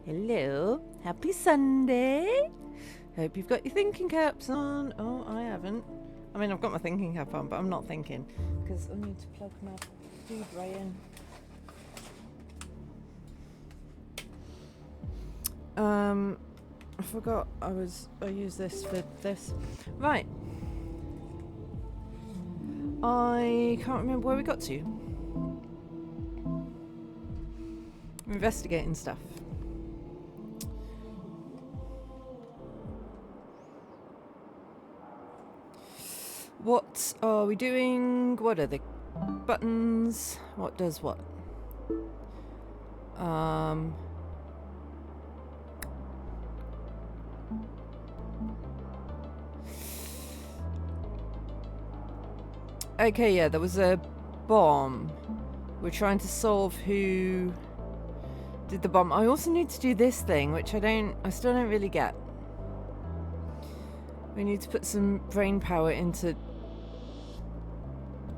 Hello, happy Sunday. Hope you've got your thinking caps on. Oh, I haven't. I mean, I've got my thinking cap on, but I'm not thinking because I need to plug my food right in. I forgot I used this for this. Right. I can't remember where we got to. Investigating stuff. What are we doing? What are the buttons? What does what? Okay, yeah, there was a bomb. We're trying to solve who did the bomb. I also need to do this thing, which I still don't really get. We need to put some brain power into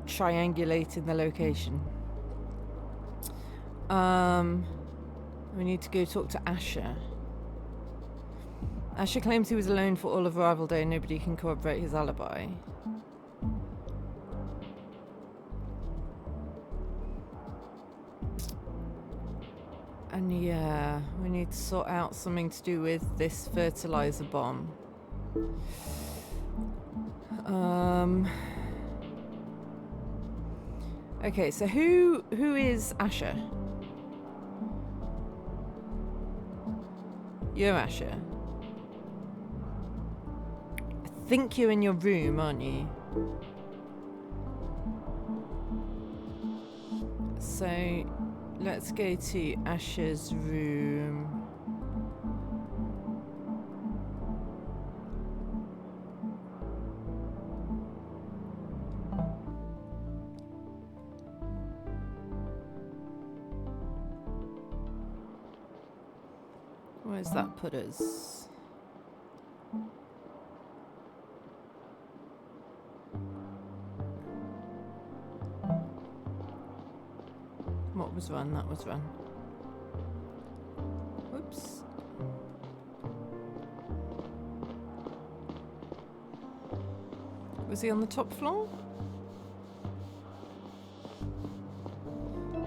triangulating the location. We need to go talk to Asher. Asher claims he was alone for all of Arrival Day and nobody can corroborate his alibi. And yeah, we need to sort out something to do with this fertilizer bomb. Okay, so who is Asher? You're Asher. I think you're in your room, aren't you? So let's go to Asher's room. Where's that put us? What was run? That was run. Whoops. Was he on the top floor?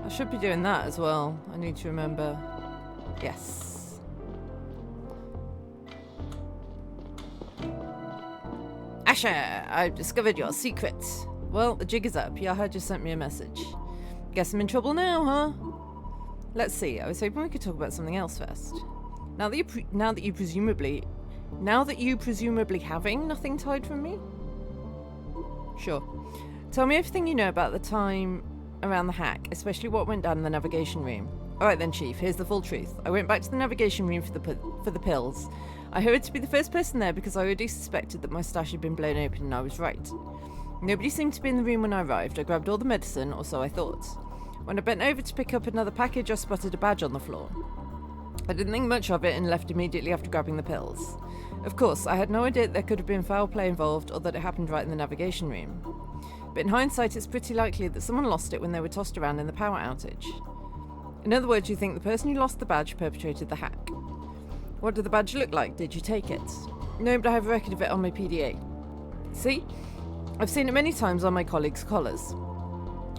I should be doing that as well. I need to remember. Yes. Asher, I've discovered your secret. Well, the jig is up. Yaha just sent me a message. Guess I'm in trouble now, huh? Let's see. I was hoping we could talk about something else first. Now that you presumably having nothing to hide from me? Sure. Tell me everything you know about the time around the hack, especially what went down in the navigation room. Alright then, Chief, here's the full truth. I went back to the navigation room for the pills. I hurried to be the first person there because I already suspected that my stash had been blown open and I was right. Nobody seemed to be in the room when I arrived. I grabbed all the medicine, or so I thought. When I bent over to pick up another package, I spotted a badge on the floor. I didn't think much of it and left immediately after grabbing the pills. Of course, I had no idea that there could have been foul play involved or that it happened right in the navigation room. But in hindsight, it's pretty likely that someone lost it when they were tossed around in the power outage. In other words, you think the person who lost the badge perpetrated the hack. What did the badge look like? Did you take it? No, but I have a record of it on my PDA. See? I've seen it many times on my colleagues' collars.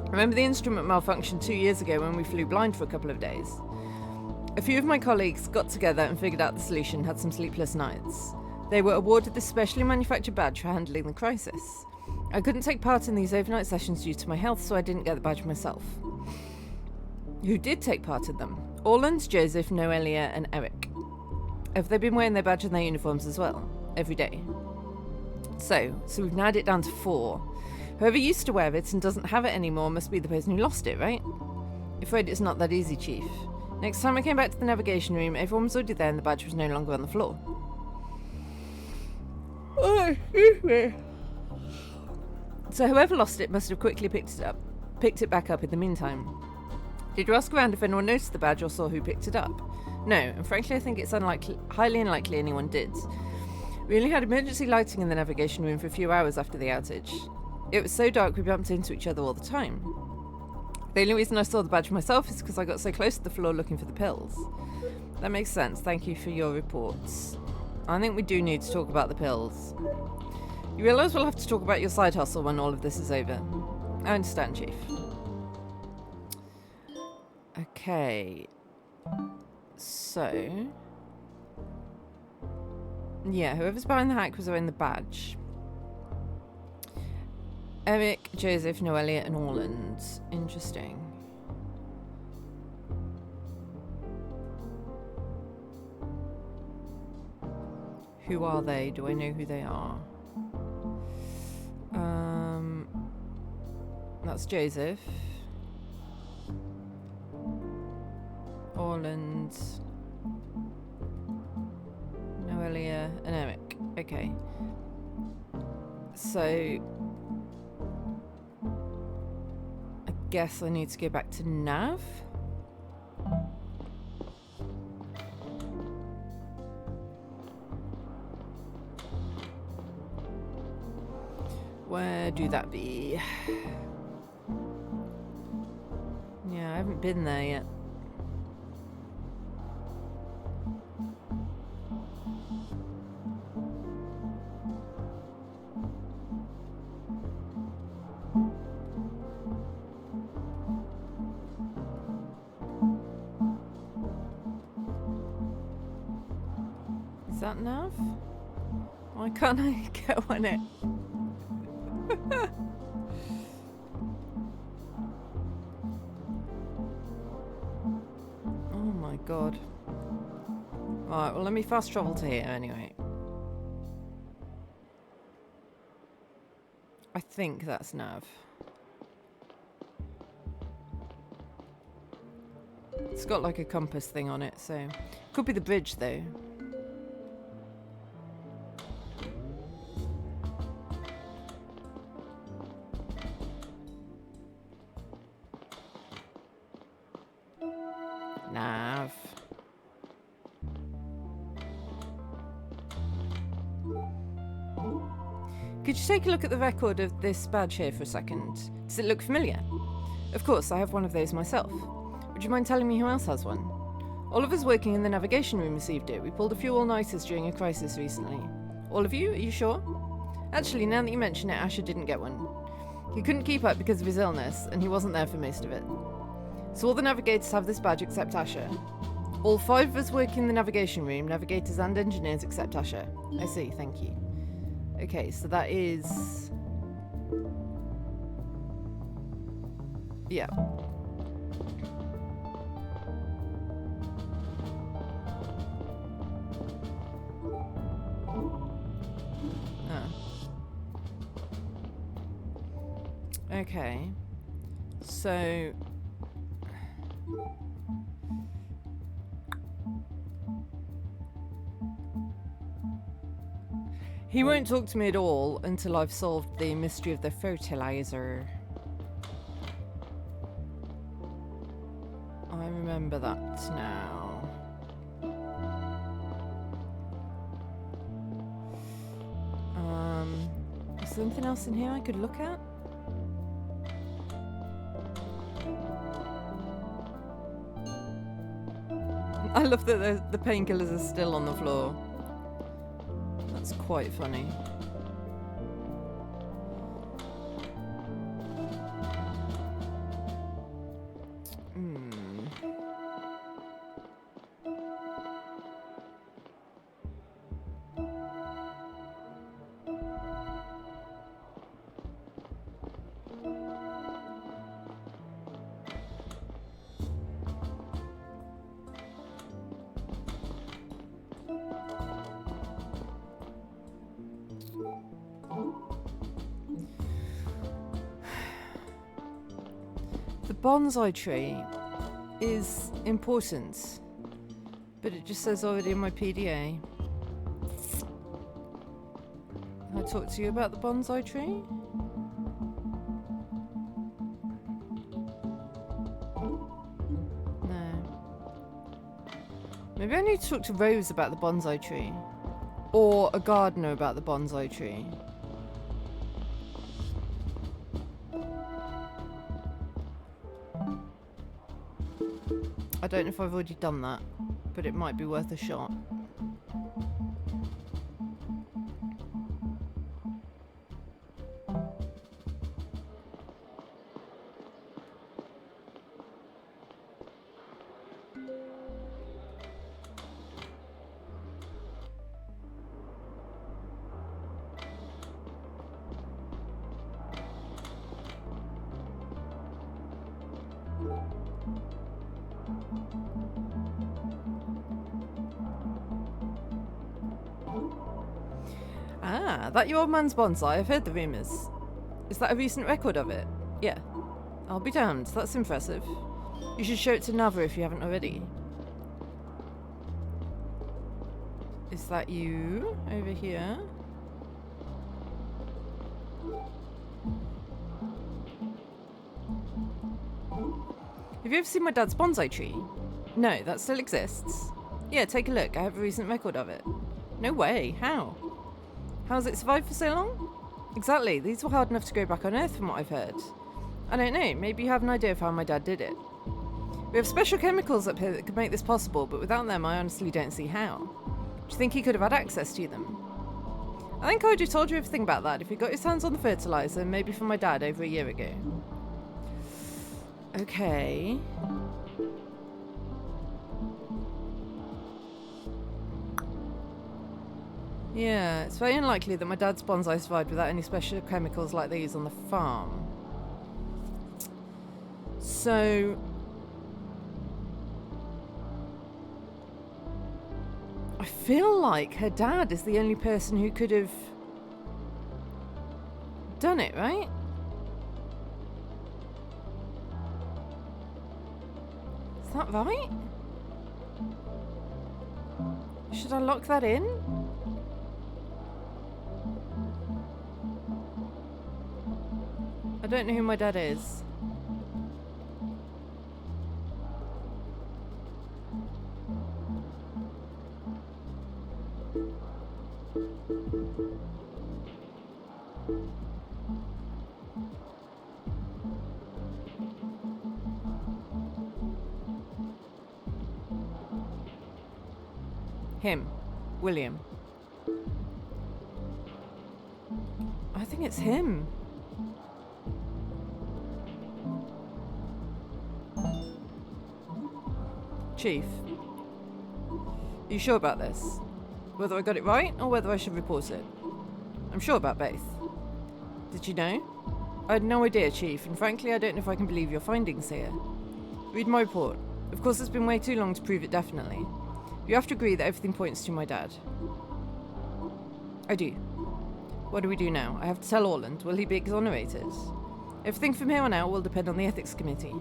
Remember the instrument malfunction 2 years ago when we flew blind for a couple of days? A few of my colleagues got together and figured out the solution, had some sleepless nights. They were awarded this specially manufactured badge for handling the crisis. I couldn't take part in these overnight sessions due to my health, so I didn't get the badge myself. Who did take part in them? Orland, Joseph, Noelia, and Eric. Have they been wearing their badge and their uniforms as well? Every day? So we've narrowed it down to 4. Whoever used to wear it and doesn't have it anymore must be the person who lost it, right? Afraid it's not that easy, Chief. Next time I came back to the navigation room, everyone was already there and the badge was no longer on the floor. Oh, excuse me. So whoever lost it must have quickly picked it back up in the meantime. Did you ask around if anyone noticed the badge or saw who picked it up? No, and frankly I think it's highly unlikely anyone did. We only had emergency lighting in the navigation room for a few hours after the outage. It was so dark we bumped into each other all the time. The only reason I saw the badge myself is because I got so close to the floor looking for the pills. That makes sense. Thank you for your reports. I think we do need to talk about the pills. You realise we'll have to talk about your side hustle when all of this is over. I understand, Chief. Okay. So... yeah, whoever's behind the hack was wearing the badge. Eric, Joseph, Noelia, and Orland. Interesting. Who are they? Do I know who they are? That's Joseph. Orland. Noelia, and Eric. Okay. So... I guess I need to go back to Nav? Where do that be? Yeah, I haven't been there yet. Is that Nav? Why can't I get on it? Oh my god. Alright, well let me fast travel to here anyway. I think that's Nav. It's got like a compass thing on it, so... could be the bridge though. Nav. Could you take a look at the record of this badge here for a second? Does it look familiar? Of course, I have one of those myself. Would you mind telling me who else has one? All of us working in the navigation room received it. We pulled a few all-nighters during a crisis recently. All of you? Are you sure? Actually, now that you mention it, Asher didn't get one. He couldn't keep up because of his illness, and he wasn't there for most of it. So all the navigators have this badge except Asher. All 5 of us work in the navigation room, navigators and engineers except Asher. I see, thank you. Okay, so that is... yeah. Okay. So... he won't talk to me at all until I've solved the mystery of the fertilizer. I remember that now. Is there anything else in here I could look at? I love that the painkillers are still on the floor. That's quite funny. The bonsai tree is important, but it just says already in my PDA. Can I talk to you about the bonsai tree? No. Maybe I need to talk to Rose about the bonsai tree. Or a gardener about the bonsai tree. I don't know if I've already done that. but it might be worth a shot. Ah, that your old man's bonsai? I've heard the rumours. Is that a recent record of it? Yeah. I'll be damned, that's impressive. You should show it to Nava if you haven't already. Is that you over here? Have you ever seen my dad's bonsai tree? No, that still exists. Yeah, take a look. I have a recent record of it. No way. How? How has it survived for so long? Exactly. These were hard enough to grow back on Earth from what I've heard. I don't know. Maybe you have an idea of how my dad did it. We have special chemicals up here that could make this possible, but without them I honestly don't see how. Do you think he could have had access to them? I think I already told you everything about that. If he got his hands on the fertilizer, maybe from my dad over a year ago. Okay. Yeah, it's very unlikely that my dad's bonsai survived without any special chemicals like these on the farm. So... I feel like her dad is the only person who could have done it, right? Is that right? Should I lock that in? I don't know who my dad is. Him. William. I think it's him. Chief. Are you sure about this? Whether I got it right or whether I should report it? I'm sure about both. Did you know? I had no idea, Chief, and frankly I don't know if I can believe your findings here. Read my report. Of course it's been way too long to prove it definitely. You have to agree that everything points to my dad. I do. What do we do now? I have to tell Orland. Will he be exonerated? Everything from here on out will depend on the ethics committee.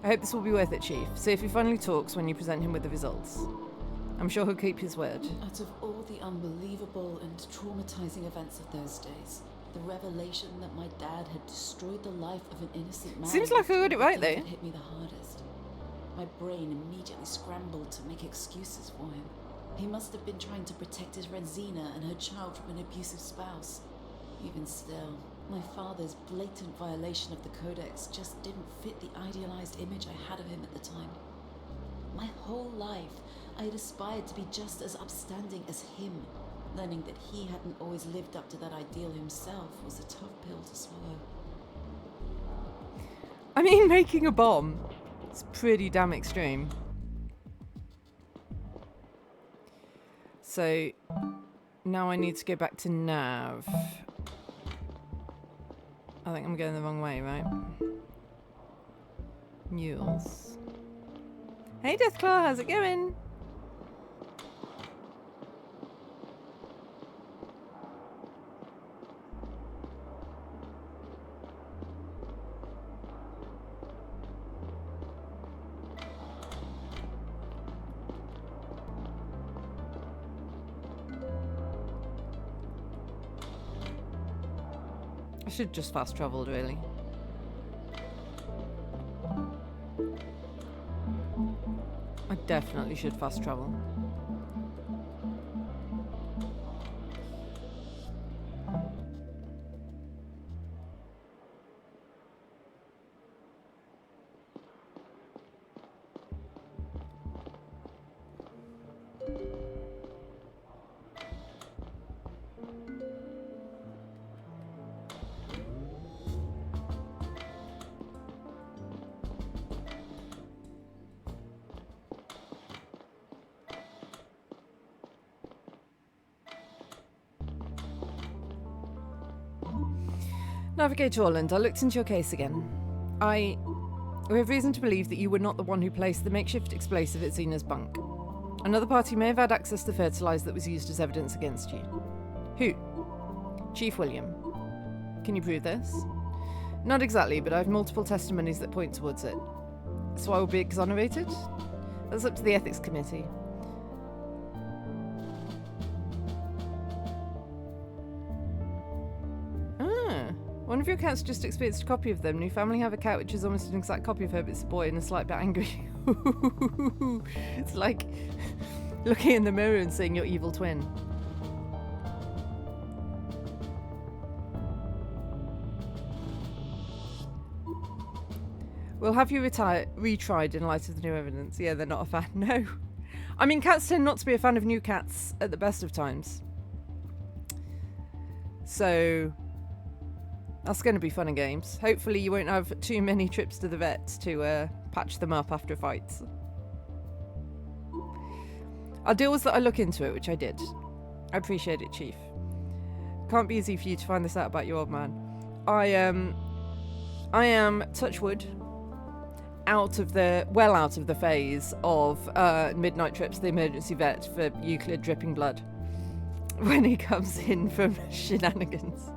I hope this will be worth it, Chief. See if he finally talks when you present him with the results. I'm sure he'll keep his word. Out of all the unbelievable and traumatizing events of those days, the revelation that my dad had destroyed the life of an innocent man... Seems like I got it right, though. ...hit me the hardest. My brain immediately scrambled to make excuses for him. He must have been trying to protect his friend Zena and her child from an abusive spouse. Even still, my father's blatant violation of the Codex just didn't fit the idealized image I had of him at the time. My whole life, I had aspired to be just as upstanding as him. Learning that he hadn't always lived up to that ideal himself was a tough pill to swallow. I mean, making a bomb. It's pretty damn extreme. So, now I need to go back to Nav. I think I'm going the wrong way, right? Mules. Hey Deathclaw, how's it going? I should just fast traveled, really. I definitely should fast travel. Navigator Orland, I looked into your case again. We have reason to believe that you were not the one who placed the makeshift explosive at Xena's bunk. Another party may have had access to fertilizer that was used as evidence against you. Who? Chief William. Can you prove this? Not exactly, but I have multiple testimonies that point towards it. So I will be exonerated? That's up to the Ethics Committee. One of your cats just experienced a copy of them. New family have a cat which is almost an exact copy of her, but it's a boy and a slight bit angry. It's like looking in the mirror and seeing your evil twin. We'll have you retried in light of the new evidence. Yeah, they're not a fan. No. I mean, cats tend not to be a fan of new cats at the best of times. So that's going to be fun and games. Hopefully you won't have too many trips to the vets to patch them up after fights. Our deal was that I look into it, which I did. I appreciate it, Chief. Can't be easy for you to find this out about your old man. I am, touch wood, out of the phase of midnight trips to the emergency vet for Euclid dripping blood when he comes in from shenanigans.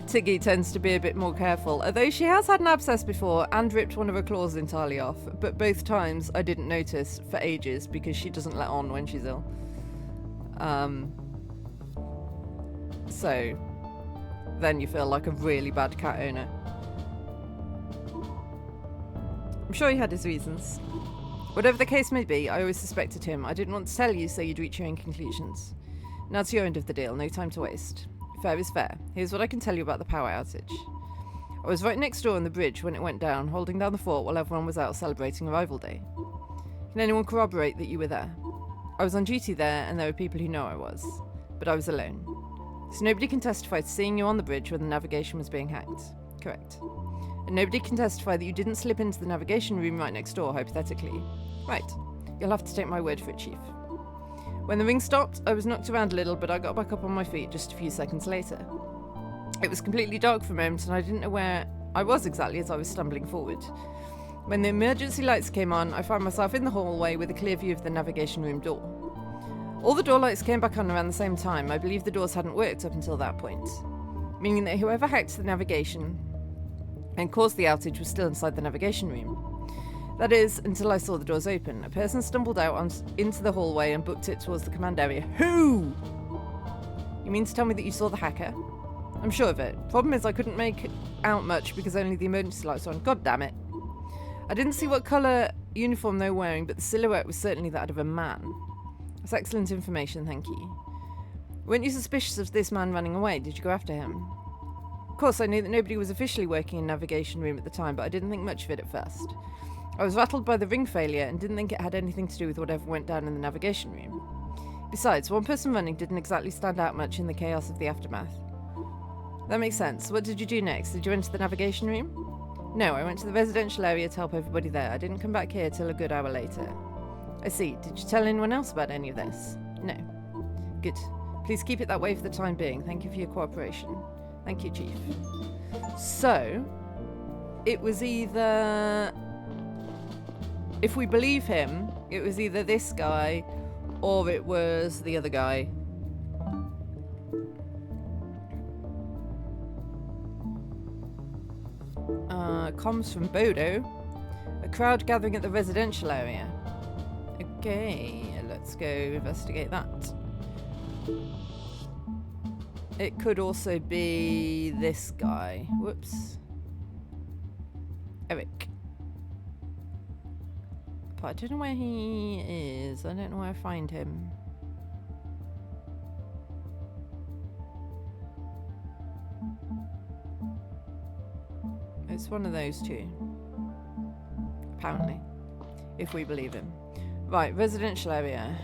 Tiggy tends to be a bit more careful, although she has had an abscess before and ripped one of her claws entirely off, but both times I didn't notice for ages because she doesn't let on when she's ill. So then you feel like a really bad cat owner. I'm sure he had his reasons. Whatever the case may be, I always suspected him. I didn't want to tell you so you'd reach your own conclusions. Now to your end of the deal, no time to waste. Fair is fair. Here's what I can tell you about the power outage. I was right next door on the bridge when it went down, holding down the fort while everyone was out celebrating Arrival Day. Can anyone corroborate that you were there? I was on duty there and there were people who know I was, but I was alone. So nobody can testify to seeing you on the bridge when the navigation was being hacked. Correct. And nobody can testify that you didn't slip into the navigation room right next door, hypothetically. Right. You'll have to take my word for it, Chief. When the ring stopped, I was knocked around a little, but I got back up on my feet just a few seconds later. It was completely dark for a moment, and I didn't know where I was exactly as I was stumbling forward. When the emergency lights came on, I found myself in the hallway with a clear view of the navigation room door. All the door lights came back on around the same time. I believe the doors hadn't worked up until that point, meaning that whoever hacked the navigation and caused the outage was still inside the navigation room. That is, until I saw the doors open. A person stumbled out into the hallway and booked it towards the command area. Who? You mean to tell me that you saw the hacker? I'm sure of it. Problem is I couldn't make out much because only the emergency lights were on. God damn it. I didn't see what colour uniform they were wearing, but the silhouette was certainly that of a man. That's excellent information, thank you. Weren't you suspicious of this man running away? Did you go after him? Of course, I knew that nobody was officially working in navigation room at the time, but I didn't think much of it at first. I was rattled by the ring failure and didn't think it had anything to do with whatever went down in the navigation room. Besides, one person running didn't exactly stand out much in the chaos of the aftermath. That makes sense. What did you do next? Did you enter the navigation room? No, I went to the residential area to help everybody there. I didn't come back here till a good hour later. I see. Did you tell anyone else about any of this? No. Good. Please keep it that way for the time being. Thank you for your cooperation. Thank you, Chief. So, it was either... If we believe him, it was either this guy or it was the other guy. Comms from Bodo. A crowd gathering at the residential area. Okay, let's go investigate that. It could also be this guy. Whoops. Eric. But I don't know where he is. I don't know where I find him. It's one of those two. Apparently. If we believe him. Right, residential area.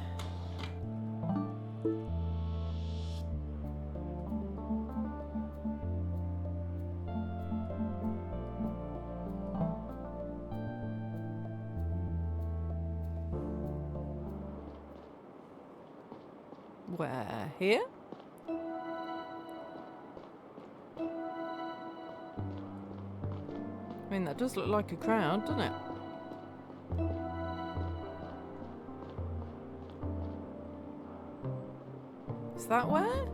Where? Here? I mean, that does look like a crowd, doesn't it? Is that where?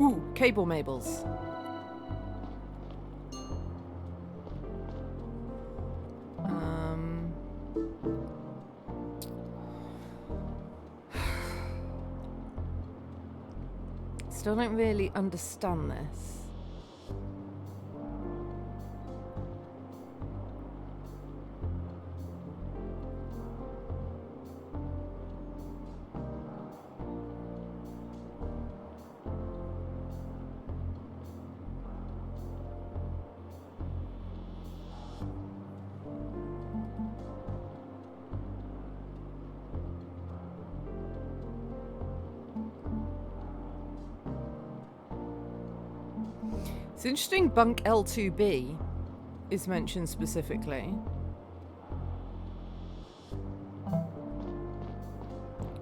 Ooh, cable Mabels. Still don't really understand this. It's interesting bunk L2B is mentioned specifically.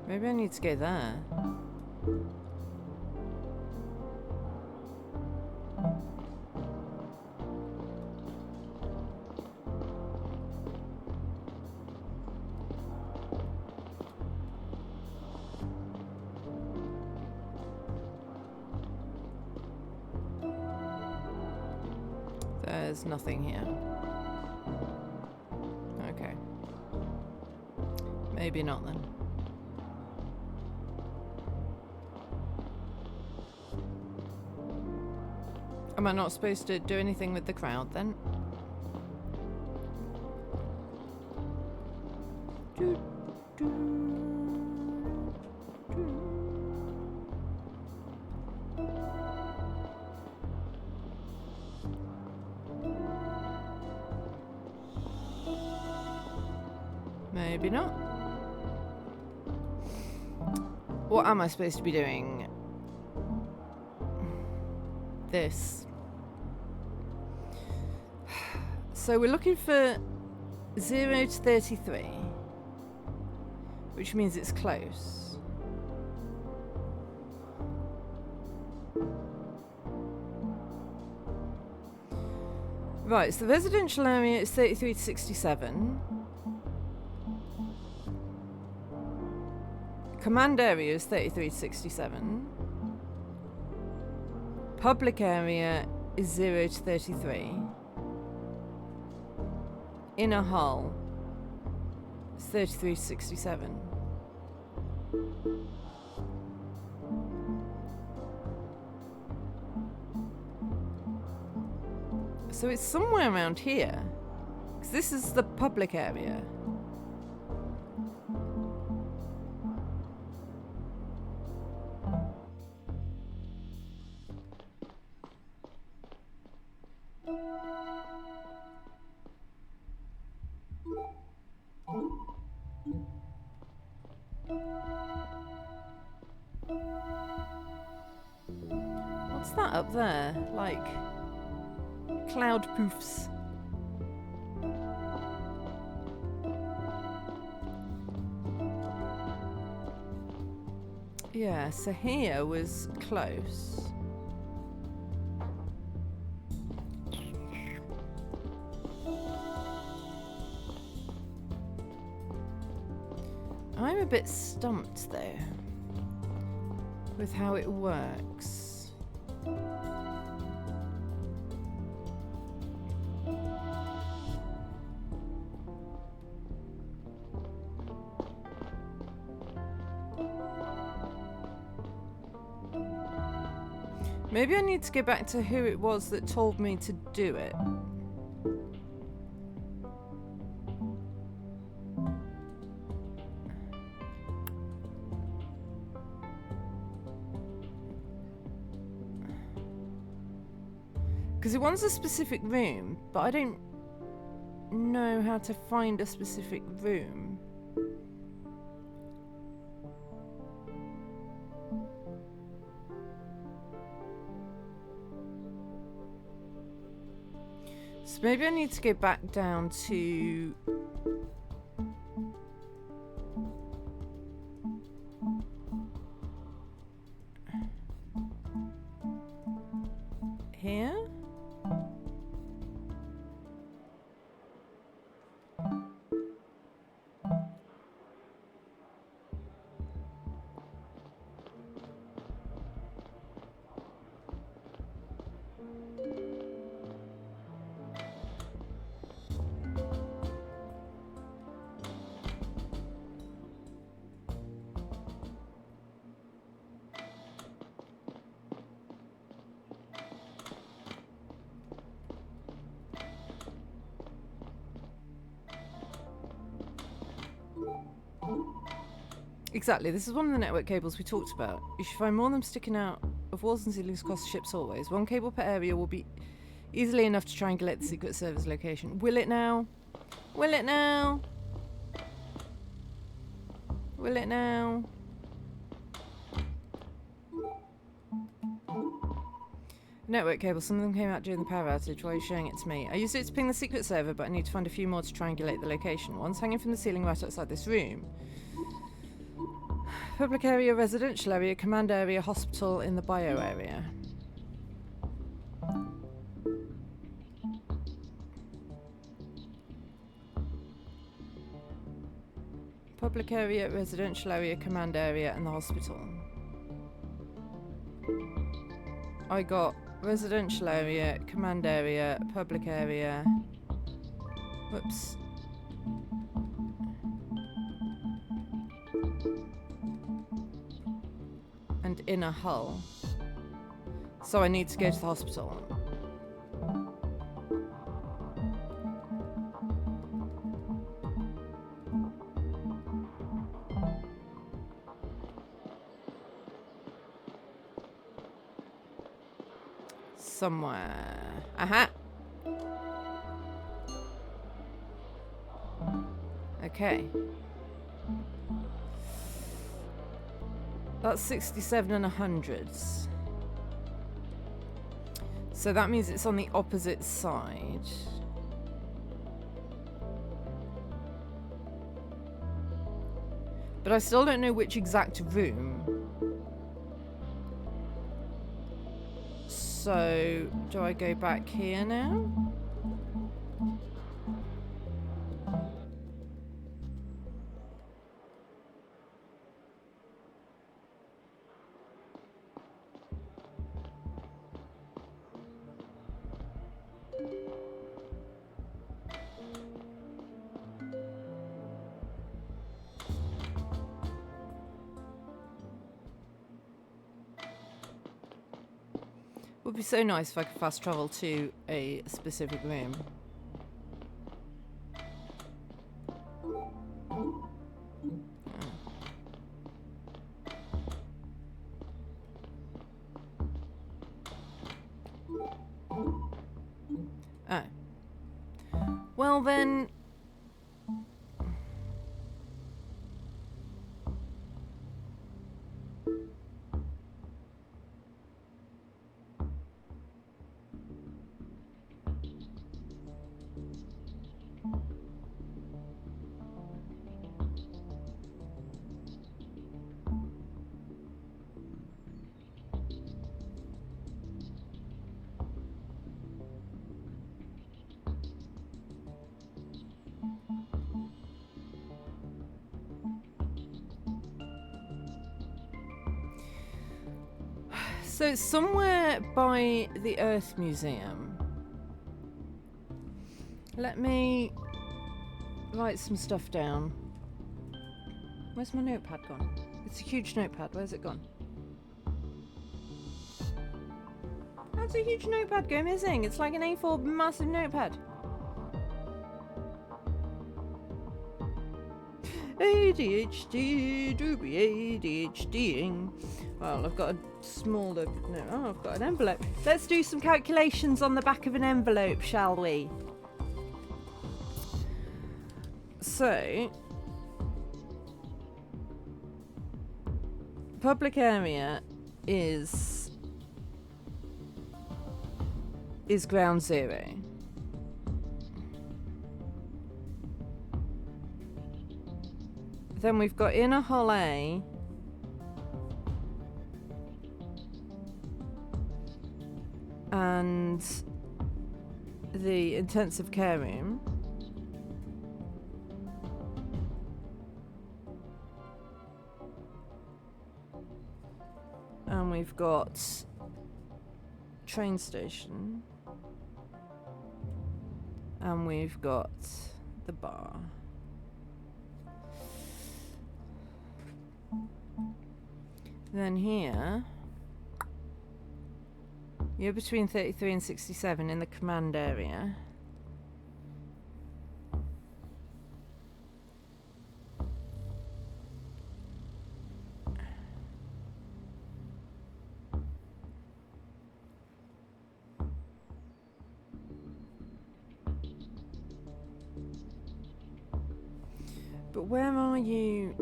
Maybe I need to go there. There's nothing here. Okay. Maybe not then. Am I not supposed to do anything with the crowd then? Maybe not. What am I supposed to be doing? This. So we're looking for 0 to 33, which means it's close. Right, so the residential area is 33 to 67. Command area is 33 to 67. Public area is 0 to 33. Inner hull is 33 to 67. So it's somewhere around here, because this is the public area. What's that up there? Like cloud poofs. Yeah, so here was close. I'm a bit stumped though with how it works. Maybe I need to go back to who it was that told me to do it. Because it wants a specific room, but I don't know how to find a specific room. So maybe I need to go back down to... here? Exactly, this is one of the network cables we talked about. You should find more of them sticking out of walls and ceilings across the ship's hallways. One cable per area will be easily enough to triangulate the Secret Service location. Will it now? Will it now? Will it now? Network cable, some of them came out during the power outage. Why are you showing it to me? I used it to ping the secret server, but I need to find a few more to triangulate the location. One's hanging from the ceiling right outside this room. Public area, residential area, command area, hospital in the bio area. Public area, residential area, command area, and the hospital. I got residential area, command area, public area. Whoops. And inner hull. So I need to go to the hospital. Somewhere. Aha! Okay. That's 67 and 100s. So that means it's on the opposite side. But I still don't know which exact room. So, do I go back here now? Would be so nice if I could fast travel to a specific room. Oh. Well then... So somewhere by the Earth Museum. Let me write some stuff down. Where's my notepad gone? It's a huge notepad. Where's it gone? How's a huge notepad go missing? It's like an A4 massive notepad. ADHD, do be ADHDing. Well, I've got a smaller... No, oh, I've got an envelope. Let's do some calculations on the back of an envelope, shall we? So... Public area is ground zero. Then we've got Inner Hull A. And the intensive care room. And we've got train station. And we've got the bar. Then here, you're between 33 and 67 in the command area. But where are you?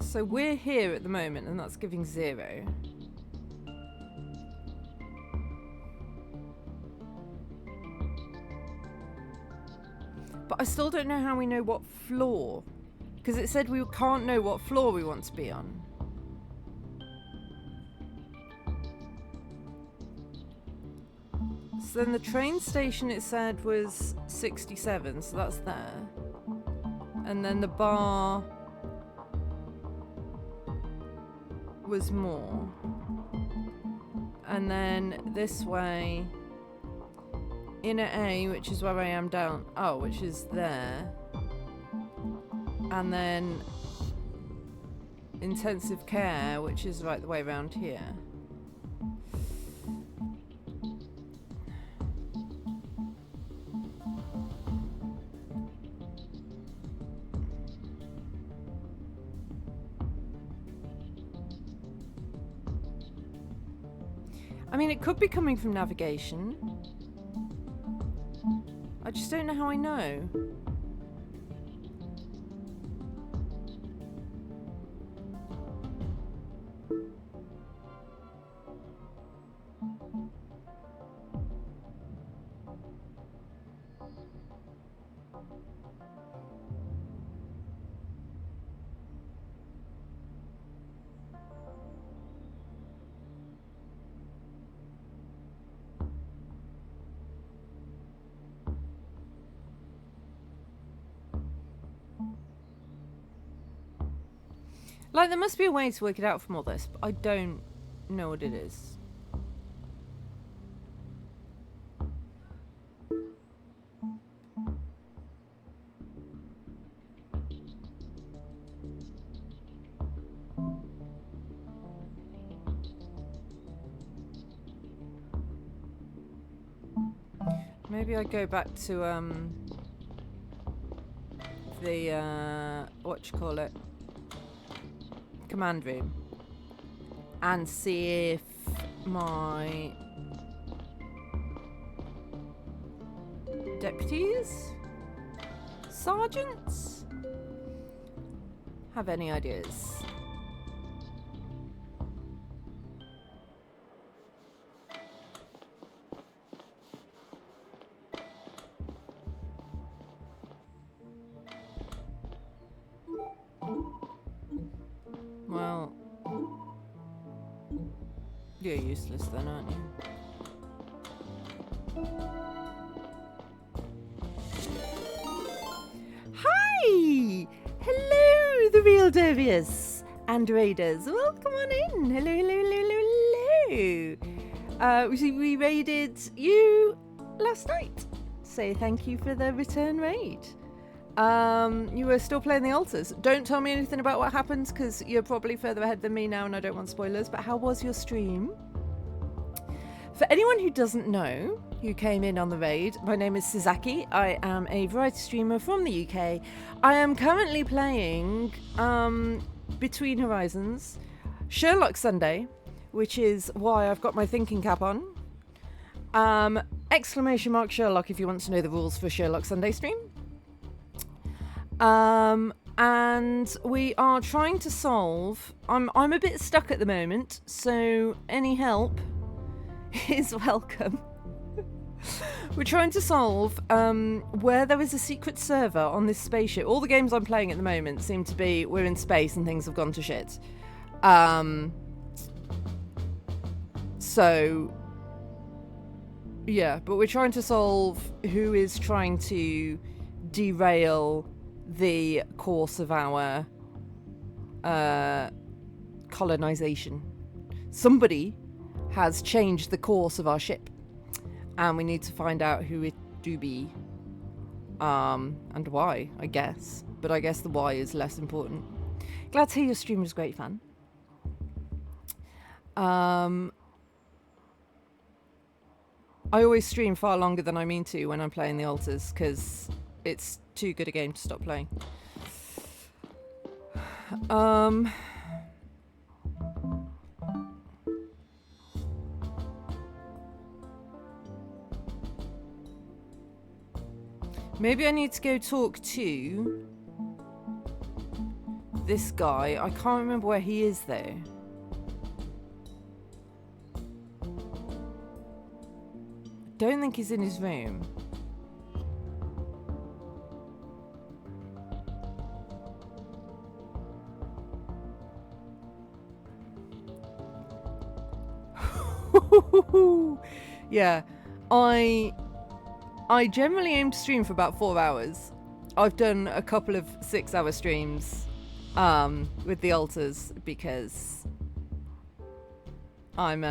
So we're here at the moment, and that's giving 0. But I still don't know how we know what floor. Because it said we can't know what floor we want to be on. So then the train station it said was 67, so that's there. And then the bar was more. And then this way, Inner A, which is where I am down. Oh, which is there. And then intensive care, which is right the way around here. I mean, it could be coming from navigation. I just don't know how I know. Like, there must be a way to work it out from all this, but I don't know what it is. Maybe I go back to, the, whatchamacallit, command room and see if my deputies, sergeants, have any ideas. Well, you're useless then, aren't you? Hi! Hello, the real Dervius and raiders. Welcome on in. Hello, hello, hello, hello, hello. We raided you last night. So thank you for the return raid. You were still playing the altars. Don't tell me anything about what happened because you're probably further ahead than me now and I don't want spoilers, but how was your stream? For anyone who doesn't know, who came in on the raid, my name is Suzaki. I am a variety streamer from the UK. I am currently playing Between Horizons, Sherlock Sunday, which is why I've got my thinking cap on. Exclamation mark Sherlock if you want to know the rules for Sherlock Sunday stream. And we are trying to solve... I'm a bit stuck at the moment, so any help is welcome. We're trying to solve where there is a secret server on this spaceship. All the games I'm playing at the moment seem to be we're in space and things have gone to shit. So, yeah, but we're trying to solve who is trying to derail the course of our colonization. Somebody has changed the course of our ship, and we need to find out who it do be, and why, I guess. But I guess the why is less important. Glad to hear your stream was great fun. I always stream far longer than I mean to when I'm playing the altars, because it's too good a game to stop playing. Maybe I need to go talk to this guy. I can't remember where he is though. Don't think he's in his room. Yeah, I generally aim to stream for about 4 hours. I've done a couple of 6-hour streams with the altars because I'm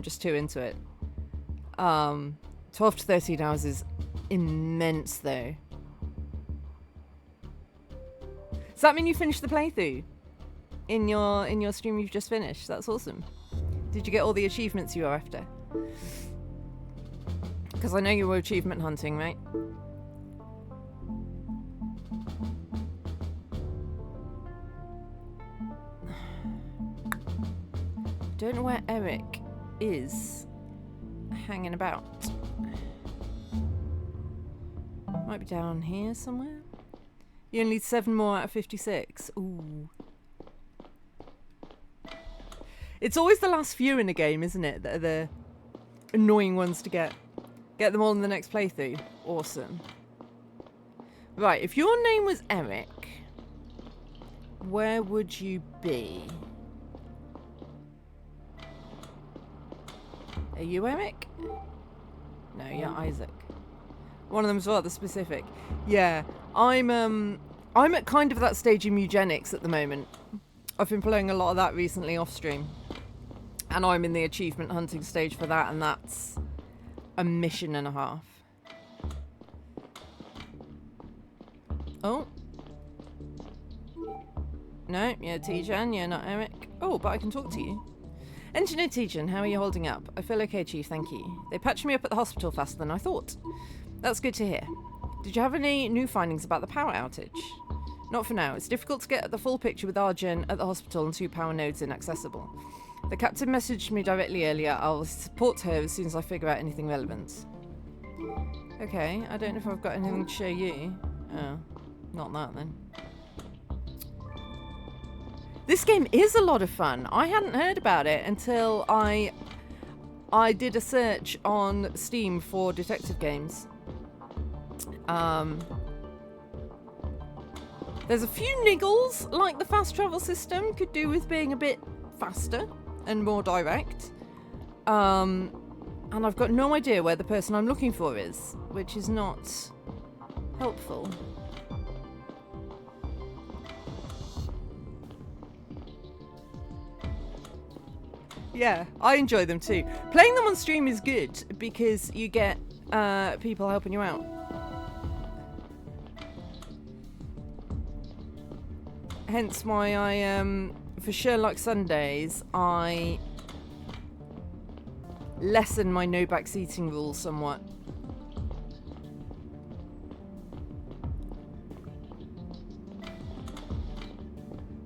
just too into it. 12 to 13 hours is immense though. Does that mean you finished the playthrough in your stream you've just finished? That's awesome. Did you get all the achievements you were after? Because I know you were achievement hunting, right? Don't know where Eric is hanging about. Might be down here somewhere. You only need 7 more out of 56. Ooh. It's always the last few in a game, isn't it? That are the annoying ones to get. Get them all in the next playthrough. Awesome. Right, if your name was Eric, where would you be? Are you Eric? No, you're Isaac. One of them's rather specific. Yeah, I'm at kind of that stage in eugenics at the moment. I've been playing a lot of that recently off stream. And I'm in the achievement hunting stage for that, and that's a mission and a half. Oh. No, you're Tijan, you're not Eric. Oh, but I can talk to you. Engineer Tijan, how are you holding up? I feel okay, Chief, thank you. They patched me up at the hospital faster than I thought. That's good to hear. Did you have any new findings about the power outage? Not for now. It's difficult to get the full picture with Arjen at the hospital and 2 power nodes inaccessible. The captain messaged me directly earlier. I'll support her as soon as I figure out anything relevant. Okay, I don't know if I've got anything to show you. Oh, not that then. This game is a lot of fun. I hadn't heard about it until I did a search on Steam for detective games. There's a few niggles, like the fast travel system could do with being a bit faster and more direct. And I've got no idea where the person I'm looking for is, which is not helpful. Yeah, I enjoy them too. Playing them on stream is good because you get people helping you out. Hence why I, for Sherlock Sundays, I lessen my no backseating rules somewhat.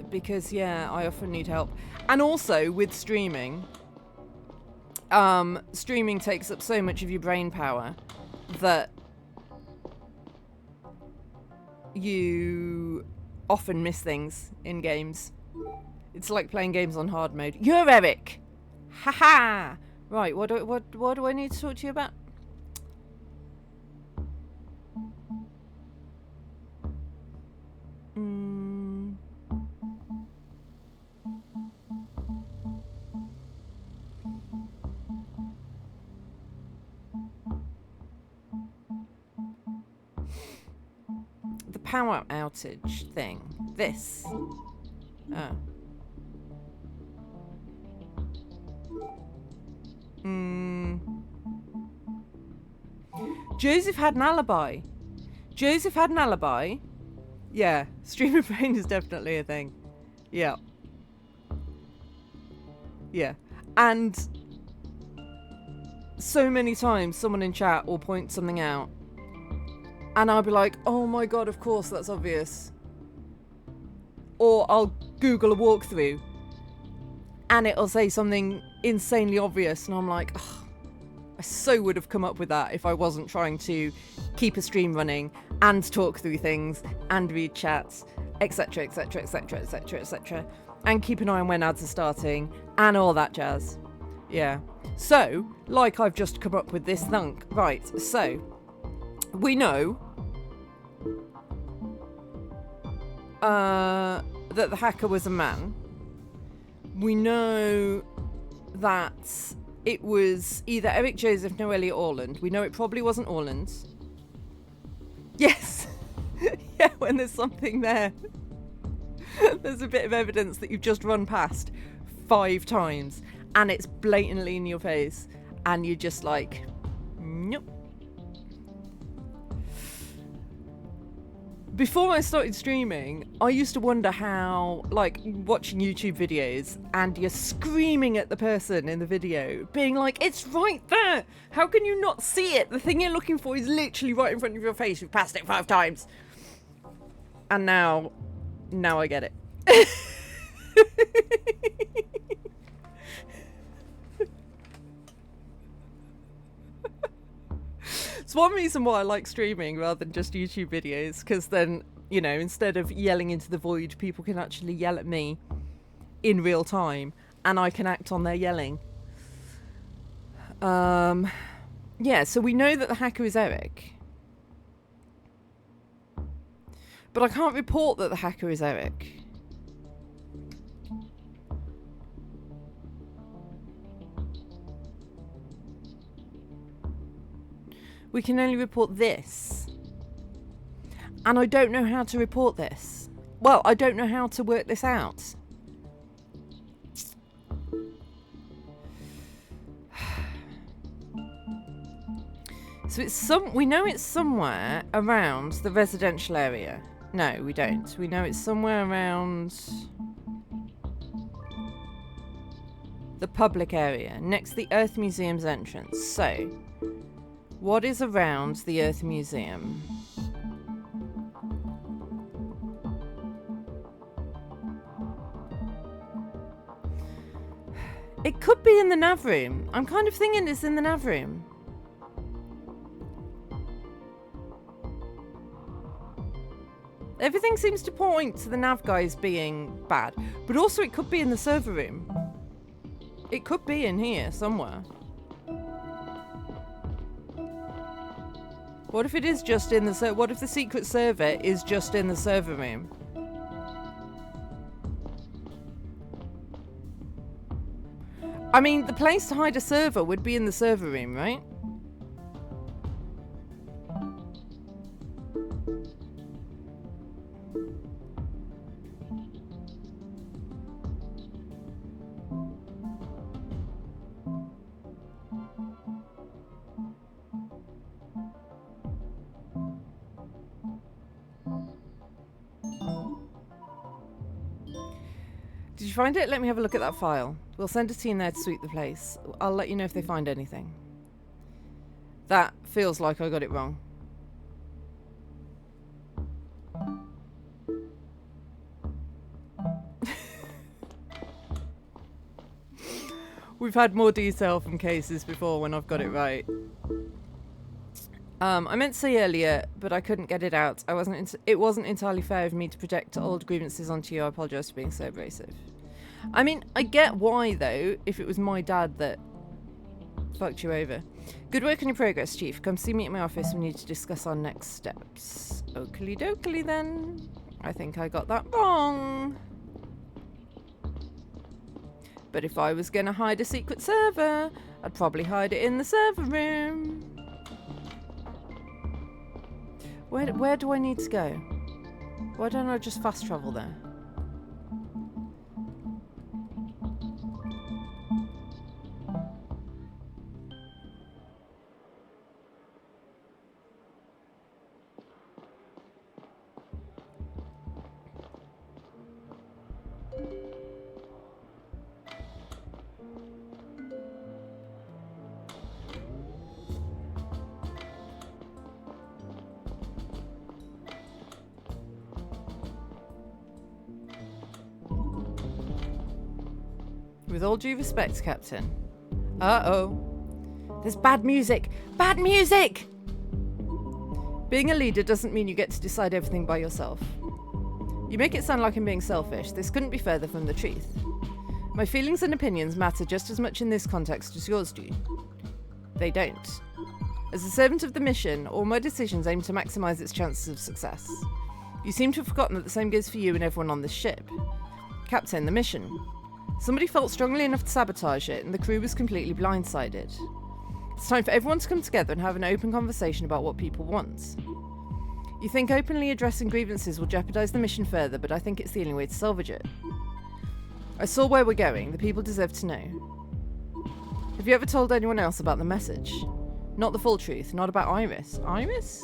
Because, yeah, I often need help. And also, with streaming, streaming takes up so much of your brain power that you often miss things in games. It's like playing games on hard mode. You're Eric! Haha! Right, what do I need to talk to you about? The power outage thing. This. Oh. Joseph had an alibi. Joseph had an alibi. Yeah, streamer brain is definitely a thing. Yeah. Yeah. And so many times someone in chat will point something out and I'll be like, oh my god, of course, that's obvious. Or I'll Google a walkthrough and it'll say something insanely obvious and I'm like, oh, I so would have come up with that if I wasn't trying to keep a stream running and talk through things and read chats, etc, etc, etc, etc, etc, and keep an eye on when ads are starting and all that jazz. Yeah. So, like I've just come up with this thunk. Right, so we know that the hacker was a man. We know that it was either Eric Joseph, no Elliot Orland. We know it probably wasn't Orland. Yes. Yeah, when there's something there. There's a bit of evidence that you've just run past 5 times and it's blatantly in your face and you're just like, nope. Before I started streaming, I used to wonder how, like, watching YouTube videos and you're screaming at the person in the video, being like, it's right there! How can you not see it? The thing you're looking for is literally right in front of your face. You've passed it 5 times. And now I get it. It's one reason why I like streaming rather than just YouTube videos, because then, you know, instead of yelling into the void, people can actually yell at me in real time and I can act on their yelling. Yeah, so we know that the hacker is Eric. But I can't report that the hacker is Eric. We can only report this. And I don't know how to report this. Well, I don't know how to work this out. So we know it's somewhere around the residential area. No, we don't. We know it's somewhere around the public area, next to the Earth Museum's entrance. So, what is around the Earth Museum? It could be in the nav room. I'm kind of thinking it's in the nav room. Everything seems to point to the nav guys being bad, but also it could be in the server room. It could be in here somewhere. What if it is just in the what if the secret server is just in the server room? I mean, the place to hide a server would be in the server room, right? Did you find it? Let me have a look at that file. We'll send a team there to sweep the place. I'll let you know if they find anything. That feels like I got it wrong. We've had more detail from cases before when I've got it right. I meant to say earlier, but I couldn't get it out. It wasn't entirely fair of me to project old grievances onto you. I apologise for being so abrasive. I mean, I get why, though, if it was my dad that fucked you over. Good work on your progress, Chief. Come see me at my office. We need to discuss our next steps. Oakley dokley, then. I think I got that wrong. But if I was going to hide a secret server, I'd probably hide it in the server room. Where do I need to go? Why don't I just fast travel there? With all due respect, Captain. Uh-oh. There's bad music! Bad music! Being a leader doesn't mean you get to decide everything by yourself. You make it sound like I'm being selfish. This couldn't be further from the truth. My feelings and opinions matter just as much in this context as yours do. They don't. As a servant of the mission, all my decisions aim to maximise its chances of success. You seem to have forgotten that the same goes for you and everyone on this ship. Captain, the mission. Somebody felt strongly enough to sabotage it, and the crew was completely blindsided. It's time for everyone to come together and have an open conversation about what people want. You think openly addressing grievances will jeopardise the mission further, but I think it's the only way to salvage it. I saw where we're going. The people deserve to know. Have you ever told anyone else about the message? Not the full truth, not about Iris. Iris?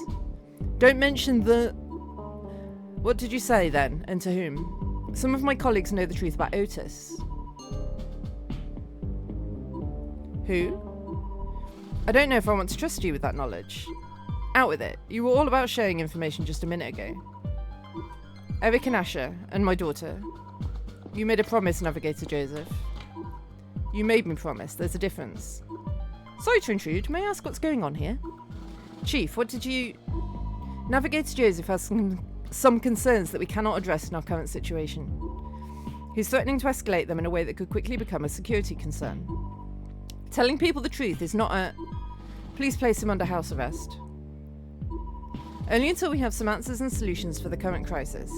Don't mention the... What did you say then, and to whom? Some of my colleagues know the truth about Otis. Who? I don't know if I want to trust you with that knowledge. Out with it. You were all about sharing information just a minute ago. Eric and Asher, and my daughter. You made a promise, Navigator Joseph. You made me promise. There's a difference. Sorry to intrude. May I ask what's going on here? Chief, what did you... Navigator Joseph has some concerns that we cannot address in our current situation. He's threatening to escalate them in a way that could quickly become a security concern. Telling people the truth is not a... Please place him under house arrest. Only until we have some answers and solutions for the current crisis.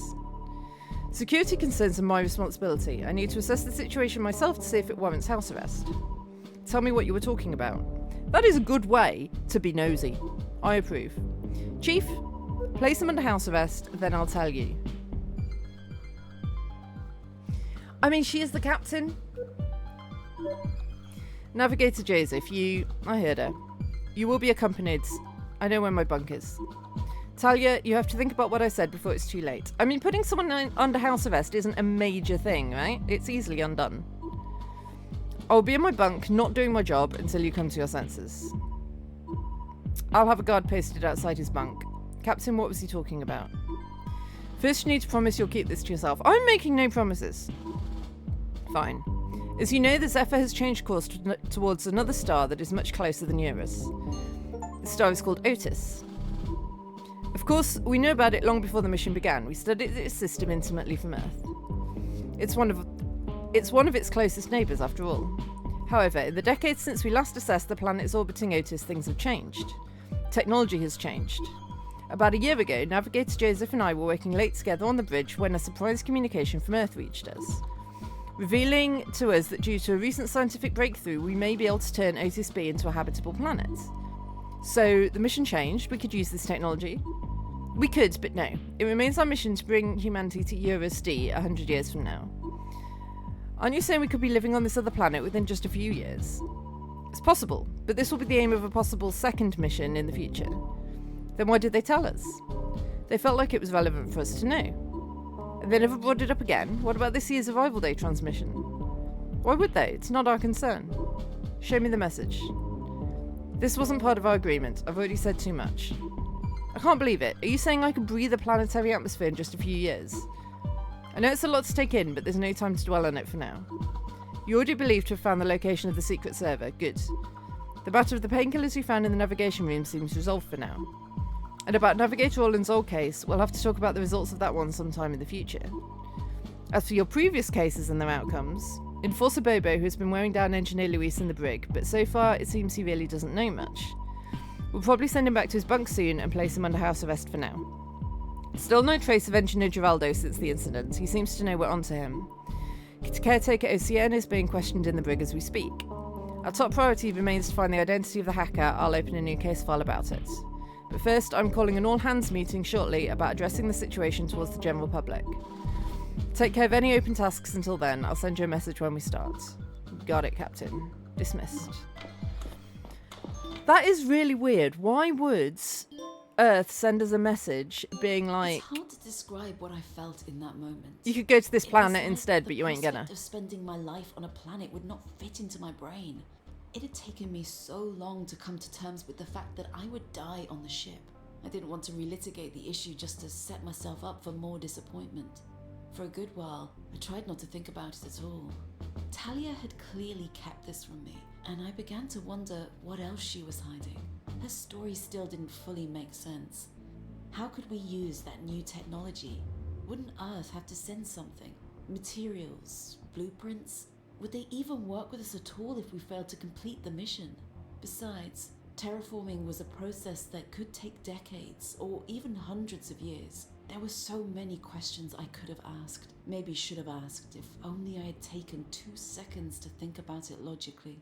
Security concerns are my responsibility. I need to assess the situation myself to see if it warrants house arrest. Tell me what you were talking about. That is a good way to be nosy. I approve. Chief, place him under house arrest, then I'll tell you. I mean, she is the captain. Navigator Joseph, I heard her. You will be accompanied. I know where my bunk is. Talia, you have to think about what I said before it's too late. I mean, putting someone under house arrest isn't a major thing, right? It's easily undone. I'll be in my bunk, not doing my job, until you come to your senses. I'll have a guard posted outside his bunk. Captain, what was he talking about? First, you need to promise you'll keep this to yourself. I'm making no promises. Fine. As you know, the Zephyr has changed course towards another star that is much closer than Eurus. The star is called Otis. Of course, we knew about it long before the mission began. We studied its system intimately from Earth. It's one of its closest neighbours, after all. However, in the decades since we last assessed the planets orbiting Otis, things have changed. Technology has changed. About a year ago, Navigator Joseph and I were working late together on the bridge when a surprise communication from Earth reached us, revealing to us that due to a recent scientific breakthrough, we may be able to turn Otis B into a habitable planet. So the mission changed. We could use this technology. We could, but no. It remains our mission to bring humanity to Eurus D 100 years from now. Aren't you saying we could be living on this other planet within just a few years? It's possible, but this will be the aim of a possible second mission in the future. Then why did they tell us? They felt like it was relevant for us to know. And they never brought it up again. What about this year's Arrival Day transmission? Why would they? It's not our concern. Show me the message. This wasn't part of our agreement. I've already said too much. I can't believe it. Are you saying I could breathe a planetary atmosphere in just a few years? I know it's a lot to take in, but there's no time to dwell on it for now. You already believe to have found the location of the secret server. Good. The matter of the painkillers we found in the navigation room seems resolved for now. And about Navigator Orland's old case, we'll have to talk about the results of that one sometime in the future. As for your previous cases and their outcomes, Enforcer Bobo, who has been wearing down Engineer Luis in the brig, but so far it seems he really doesn't know much. We'll probably send him back to his bunk soon and place him under house arrest for now. Still no trace of Engineer Giraldo since the incident. He seems to know we're onto him. Caretaker Oceana is being questioned in the brig as we speak. Our top priority remains to find the identity of the hacker. I'll open a new case file about it. But first, I'm calling an all-hands meeting shortly about addressing the situation towards the general public. Take care of any open tasks until then. I'll send you a message when we start. Got it, Captain. Dismissed. That is really weird. Why would Earth send us a message being like... It's hard to describe what I felt in that moment. You could go to this It was planet like instead, the but you ain't gonna. prospect of spending my life on a planet would not fit into my brain. It had taken me so long to come to terms with the fact that I would die on the ship. I didn't want to relitigate the issue just to set myself up for more disappointment. For a good while, I tried not to think about it at all. Talia had clearly kept this from me, and I began to wonder what else she was hiding. Her story still didn't fully make sense. How could we use that new technology? Wouldn't Earth have to send something? Materials? Blueprints? Would they even work with us at all if we failed to complete the mission? Besides, terraforming was a process that could take decades or even hundreds of years. There were so many questions I could have asked, maybe should have asked, if only I had taken 2 seconds to think about it logically.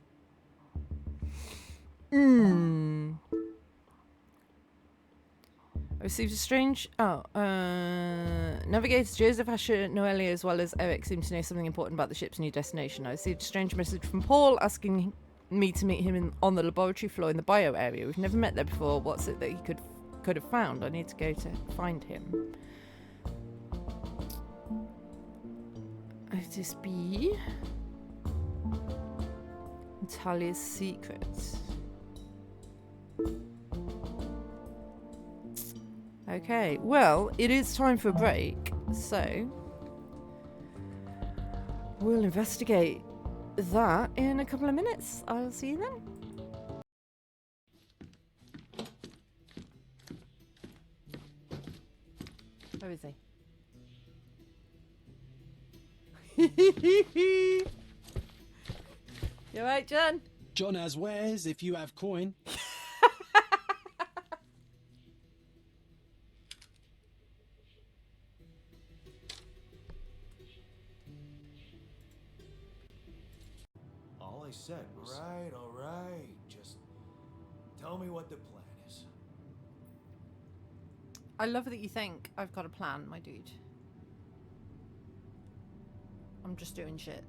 I received a strange... Navigators Joseph, Asher, Noelia, as well as Eric seem to know something important about the ship's new destination. I received a strange message from Paul asking me to meet him on the laboratory floor in the bio area. We've never met there before. What's it that he could have found? I need to go to find him. Let this be Talia's secret. Okay, well, it is time for a break, so we'll investigate that in a couple of minutes. I'll see you then. Where is he? You alright, John? John has wares if you have coin. All I said was... all right. Just tell me what the plan is. I love that you think I've got a plan, my dude. I'm just doing shit.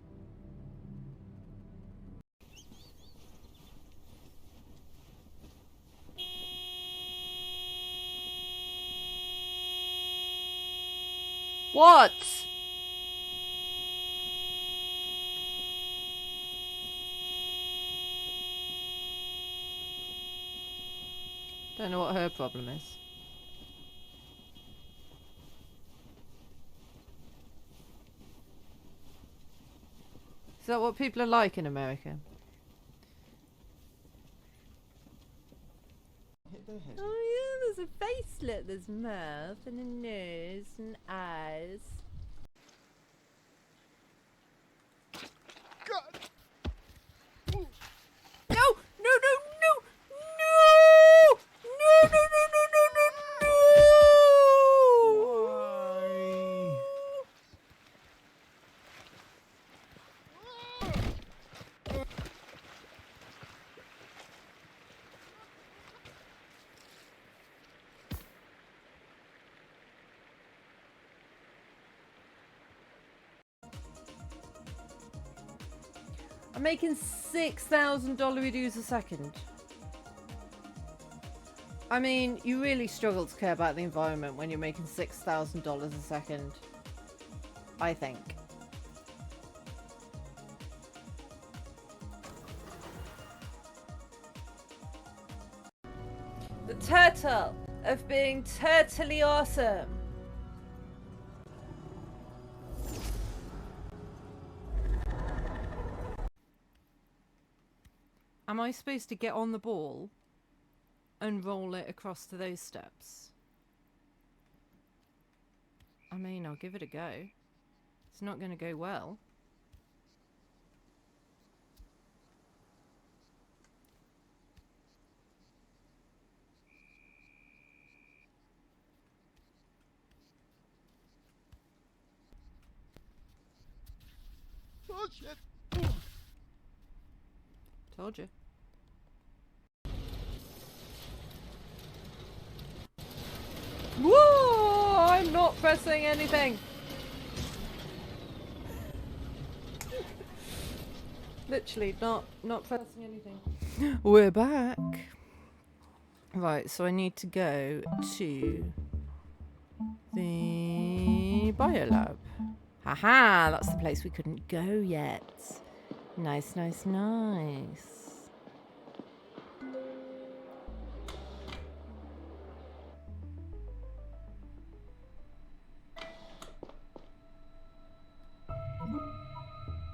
What? Don't know what her problem is. Is that what people are like in America? Hit their head. Oh yeah, there's a facelet, there's mouth and a nose and eyes. God. No! No! No! No! No! No! No! No! No! No! No! No! Why? I'm making $6,000 dues a second. I mean, you really struggle to care about the environment when you're making $6,000 a second. I think. The turtle of being turtly awesome. Am I I supposed to get on the ball and roll it across to those steps? I mean, I'll give it a go. It's not going to go well. Oh shit! Told you. Whoa! I'm not pressing anything. Literally not pressing anything. We're back. Right, so I need to go to the biolab. Haha, that's the place we couldn't go yet. Nice, nice, nice.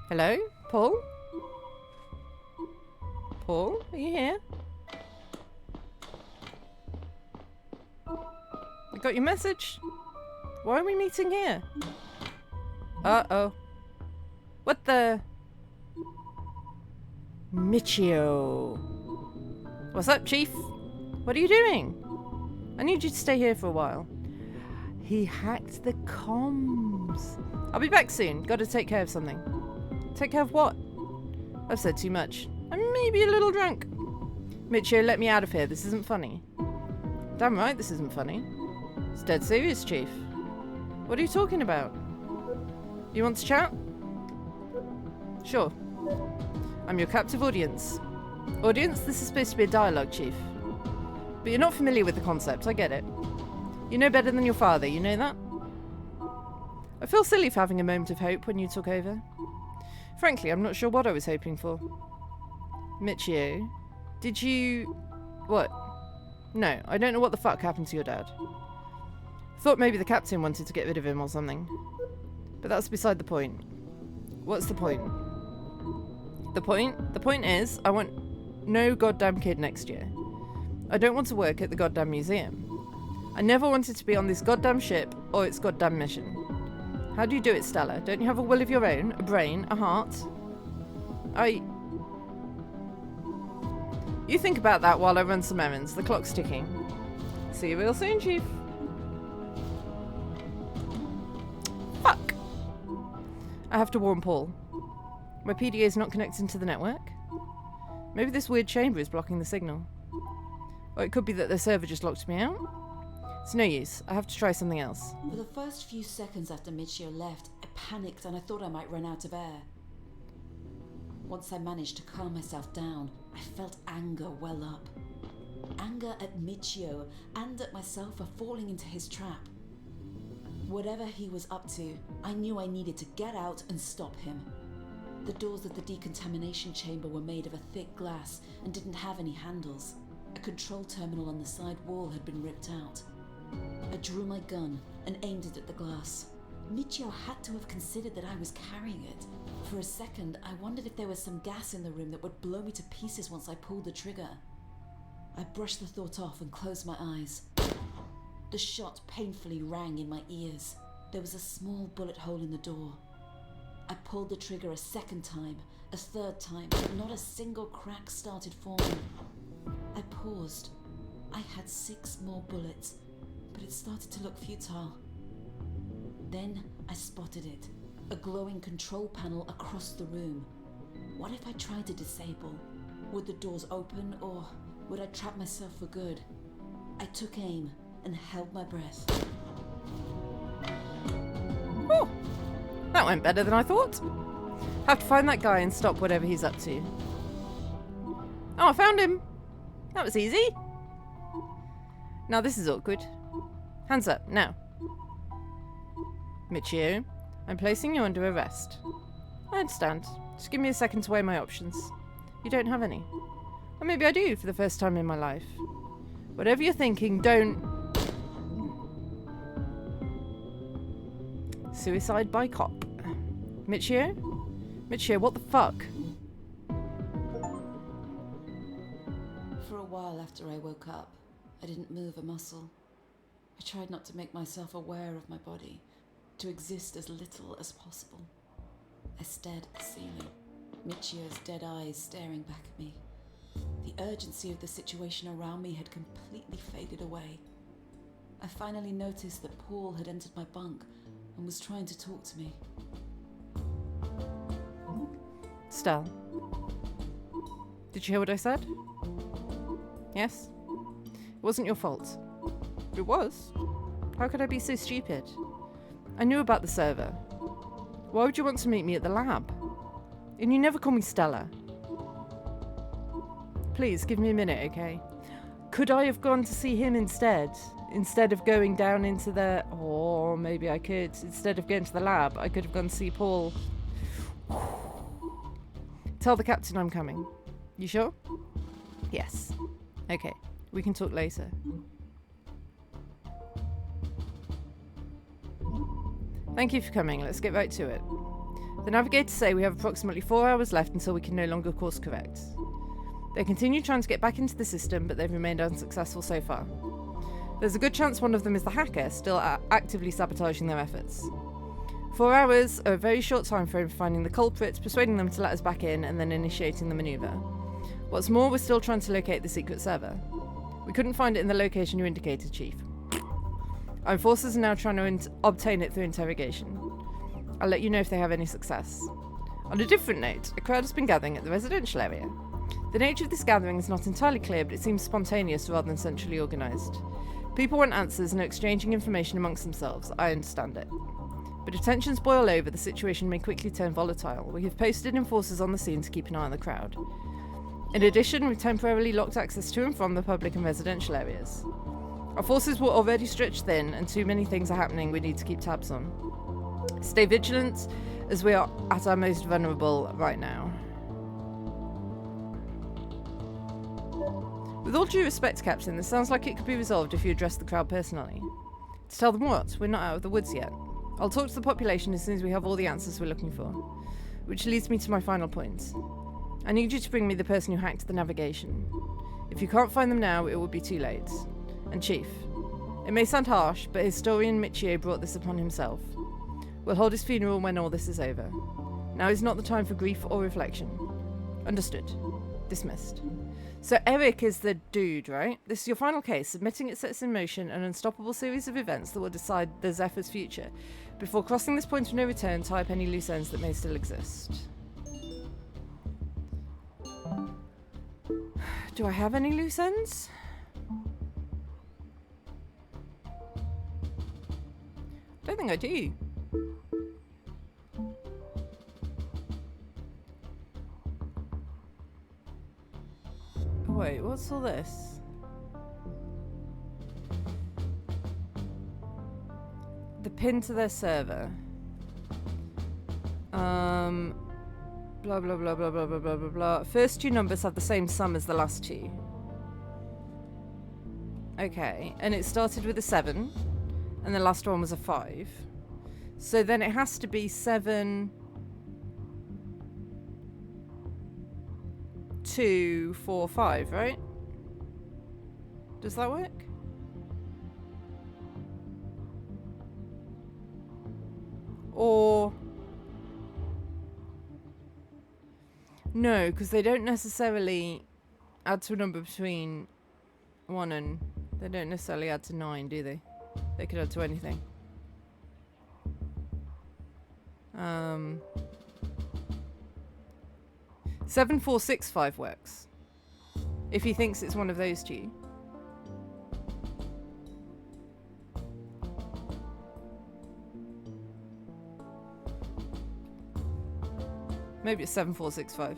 Hello? Paul? Paul, are you here? I got your message. Why are we meeting here? Uh-oh. What the? Michio. What's up, Chief? What are you doing? I need you to stay here for a while. He hacked the comms. I'll be back soon. Gotta take care of something. Take care of what? I've said too much. I'm maybe a little drunk. Michio, let me out of here. This isn't funny. Damn right this isn't funny. It's dead serious, Chief. What are you talking about? You want to chat? Sure. I'm your captive audience. Audience, this is supposed to be a dialogue, Chief. But you're not familiar with the concept, I get it. You know better than your father, you know that? I feel silly for having a moment of hope when you took over. Frankly, I'm not sure what I was hoping for. Michio, did you... What? No, I don't know what the fuck happened to your dad. Thought maybe the captain wanted to get rid of him or something. But that's beside the point. What's the point? The point? The point is, I want no goddamn kid next year. I don't want to work at the goddamn museum. I never wanted to be on this goddamn ship or its goddamn mission. How do you do it, Stella? Don't you have a will of your own? A brain? A heart? You think about that while I run some errands. The clock's ticking. See you real soon, Chief. Fuck! I have to warn Paul. My PDA is not connecting to the network. Maybe this weird chamber is blocking the signal. Or it could be that the server just locked me out. It's no use. I have to try something else. For the first few seconds after Michio left, I panicked and I thought I might run out of air. Once I managed to calm myself down, I felt anger well up. Anger at Michio and at myself for falling into his trap. Whatever he was up to, I knew I needed to get out and stop him. The doors of the decontamination chamber were made of a thick glass and didn't have any handles. A control terminal on the side wall had been ripped out. I drew my gun and aimed it at the glass. Michio had to have considered that I was carrying it. For a second, I wondered if there was some gas in the room that would blow me to pieces once I pulled the trigger. I brushed the thought off and closed my eyes. The shot painfully rang in my ears. There was a small bullet hole in the door. I pulled the trigger a second time, a third time, but not a single crack started forming. I paused. I had 6 more bullets, but it started to look futile. Then I spotted it, a glowing control panel across the room. What if I tried to disable? Would the doors open, or would I trap myself for good? I took aim and held my breath. Oh, that went better than I thought. Have to find that guy and stop whatever he's up to. Oh, I found him. That was easy. Now this is awkward. Hands up, now. Michio, I'm placing you under arrest. I understand. Just give me a second to weigh my options. You don't have any. Or maybe I do for the first time in my life. Whatever you're thinking, don't... Suicide by cop. Michio? Michio, what the fuck? For a while after I woke up, I didn't move a muscle. I tried not to make myself aware of my body, to exist as little as possible. I stared at the ceiling, Michio's dead eyes staring back at me. The urgency of the situation around me had completely faded away. I finally noticed that Paul had entered my bunk and was trying to talk to me. Stell. Did you hear what I said? Yes? It wasn't your fault. It was. How could I be so stupid? I knew about the server. Why would you want to meet me at the lab? And you never call me Stella. Please, give me a minute, okay? Could I have gone to see him instead? Instead of going down into the... Or maybe I could. Instead of going to the lab, I could have gone to see Paul. Tell the captain I'm coming. You sure? Yes. Okay. We can talk later. Thank you for coming. Let's get right to it. The navigators say we have approximately 4 hours left until we can no longer course correct. They continue trying to get back into the system, but they've remained unsuccessful so far. There's a good chance one of them is the hacker, still actively sabotaging their efforts. 4 hours are a very short time frame for finding the culprits, persuading them to let us back in, and then initiating the maneuver. What's more, we're still trying to locate the secret server. We couldn't find it in the location you indicated, Chief. Our enforcers are now trying to obtain it through interrogation. I'll let you know if they have any success. On a different note, a crowd has been gathering at the residential area. The nature of this gathering is not entirely clear, but it seems spontaneous rather than centrally organised. People want answers and are exchanging information amongst themselves. I understand it. But if tensions boil over, the situation may quickly turn volatile. We have posted enforcers on the scene to keep an eye on the crowd. In addition, we've temporarily locked access to and from the public and residential areas. Our forces were already stretched thin, and too many things are happening we need to keep tabs on. Stay vigilant, as we are at our most vulnerable right now. With all due respect, Captain, this sounds like it could be resolved if you address the crowd personally. To tell them what? We're not out of the woods yet. I'll talk to the population as soon as we have all the answers we're looking for. Which leads me to my final point. I need you to bring me the person who hacked the navigation. If you can't find them now, it will be too late. And Chief, it may sound harsh, but historian Michio brought this upon himself. We'll hold his funeral when all this is over. Now is not the time for grief or reflection. Understood. Dismissed. So Eric is the dude, right? This is your final case. Submitting it sets in motion an unstoppable series of events that will decide the Zephyr's future. Before crossing this point of no return, tie up any loose ends that may still exist. Do I have any loose ends? I don't think I do. Wait, what's all this? The pin to their server. Blah blah blah blah blah blah blah blah blah. First two numbers have the same sum as the last two. Okay, and it started with a 7, and the last one was a 5. So then it has to be 7, 2, 4, 5, right? Does that work? Or... No, because they don't necessarily add to a number between 1 and... They don't necessarily add to 9, do they? They could add to anything. 7465 works. If he thinks it's one of those two. Maybe it's 7465.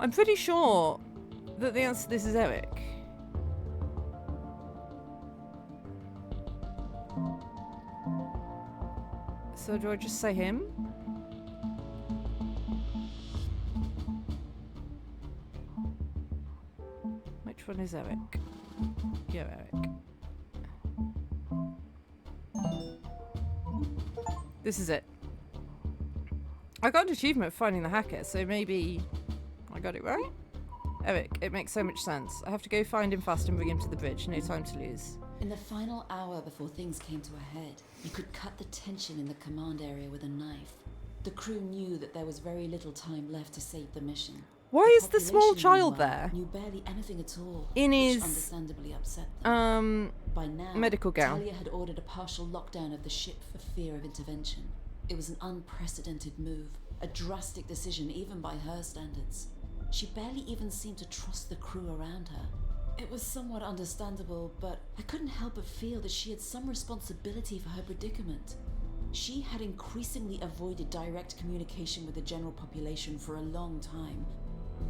I'm pretty sure that the answer to this is Eric. So do I just say him? Which one is Eric? go, Eric. This is it. I got an achievement for finding the hacker, so maybe I got it right? Eric, it makes so much sense. I have to go find him fast and bring him to the bridge. No time to lose. In the final hour before things came to a head, you could cut the tension in the command area with a knife. The crew knew that there was very little time left to save the mission. Why is the small population, child meanwhile, there? Knew barely anything at all, In which his, understandably upset them. By now, medical gown. Talia had ordered a partial lockdown of the ship for fear of intervention. It was an unprecedented move, a drastic decision even by her standards. She barely even seemed to trust the crew around her. It was somewhat understandable, but I couldn't help but feel that she had some responsibility for her predicament. She had increasingly avoided direct communication with the general population for a long time,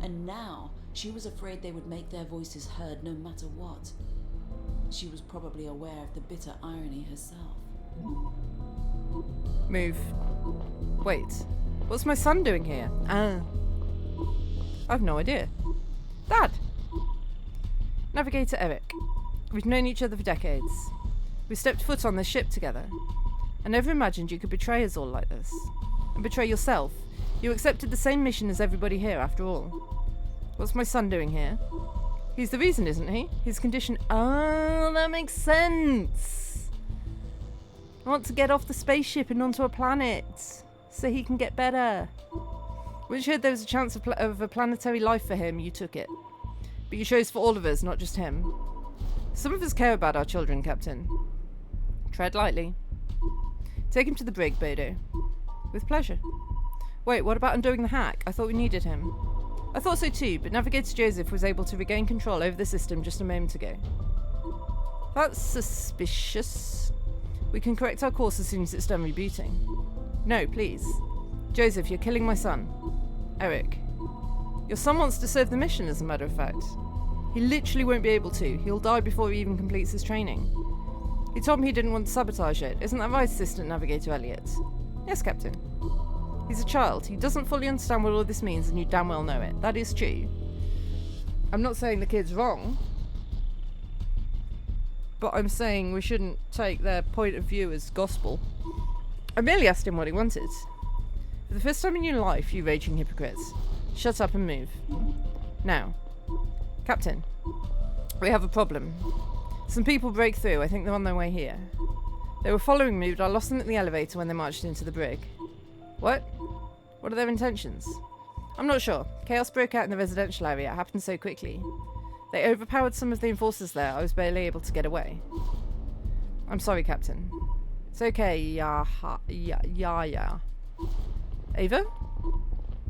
and now she was afraid they would make their voices heard no matter what. She was probably aware of the bitter irony herself. Move. Wait. What's my son doing here? I've no idea. Dad! Navigator Eric. We've known each other for decades. We stepped foot on this ship together. I never imagined you could betray us all like this. And betray yourself. You accepted the same mission as everybody here, after all. What's my son doing here? He's the reason, isn't he? His condition... Oh, that makes sense! I want to get off the spaceship and onto a planet. So he can get better. Once you heard there was a chance of a planetary life for him, you took it. But you chose for all of us, not just him. Some of us care about our children, Captain. Tread lightly. Take him to the brig, Bodo. With pleasure. Wait, what about undoing the hack? I thought we needed him. I thought so too, but Navigator Joseph was able to regain control over the system just a moment ago. That's suspicious. We can correct our course as soon as it's done rebooting. No, please. Joseph, you're killing my son. Eric. Your son wants to serve the mission, as a matter of fact. He literally won't be able to. He'll die before he even completes his training. He told me he didn't want to sabotage it. Isn't that right, Assistant Navigator Elliot? Yes, Captain. He's a child. He doesn't fully understand what all this means, and you damn well know it. That is true. I'm not saying the kid's wrong, but I'm saying we shouldn't take their point of view as gospel. I merely asked him what he wanted. For the first time in your life, you raging hypocrites. Shut up and move. Now, Captain, we have a problem. Some people break through. I think they're on their way here. They were following me, but I lost them at the elevator when they marched into the brig. What? What are their intentions? I'm not sure. Chaos broke out in the residential area. It happened so quickly. They overpowered some of the enforcers there. I was barely able to get away. I'm sorry, Captain. It's okay. Yeah. Ava?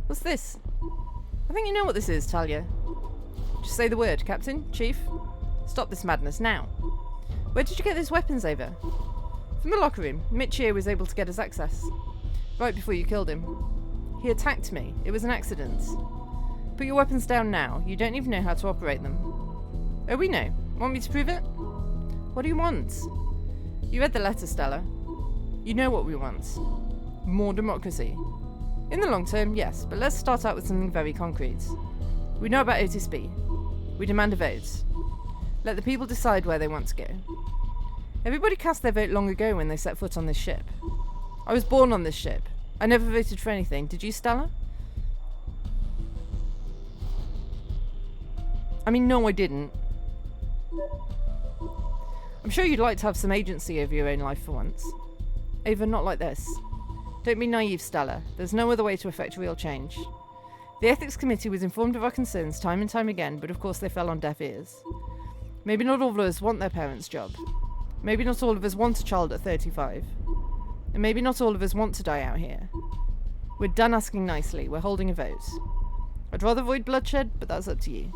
What's this? I think you know what this is, Talia. Just say the word, Captain, Chief. Stop this madness, now. Where did you get those weapons, Ava? From the locker room. Mitch here was able to get us access. Right before you killed him. He attacked me. It was an accident. Put your weapons down now. You don't even know how to operate them. Oh, we know. Want me to prove it? What do you want? You read the letter, Stella. You know what we want. More democracy. In the long term, yes, but let's start out with something very concrete. We know about Otis B. We demand a vote. Let the people decide where they want to go. Everybody cast their vote long ago when they set foot on this ship. I was born on this ship. I never voted for anything. Did you, Stella? I mean, no, I didn't. I'm sure you'd like to have some agency over your own life for once. Ava, not like this. Don't be naive, Stella. There's no other way to effect real change. The Ethics Committee was informed of our concerns time and time again, but of course they fell on deaf ears. Maybe not all of us want their parents' job. Maybe not all of us want a child at 35. And maybe not all of us want to die out here. We're done asking nicely. We're holding a vote. I'd rather avoid bloodshed, but that's up to you.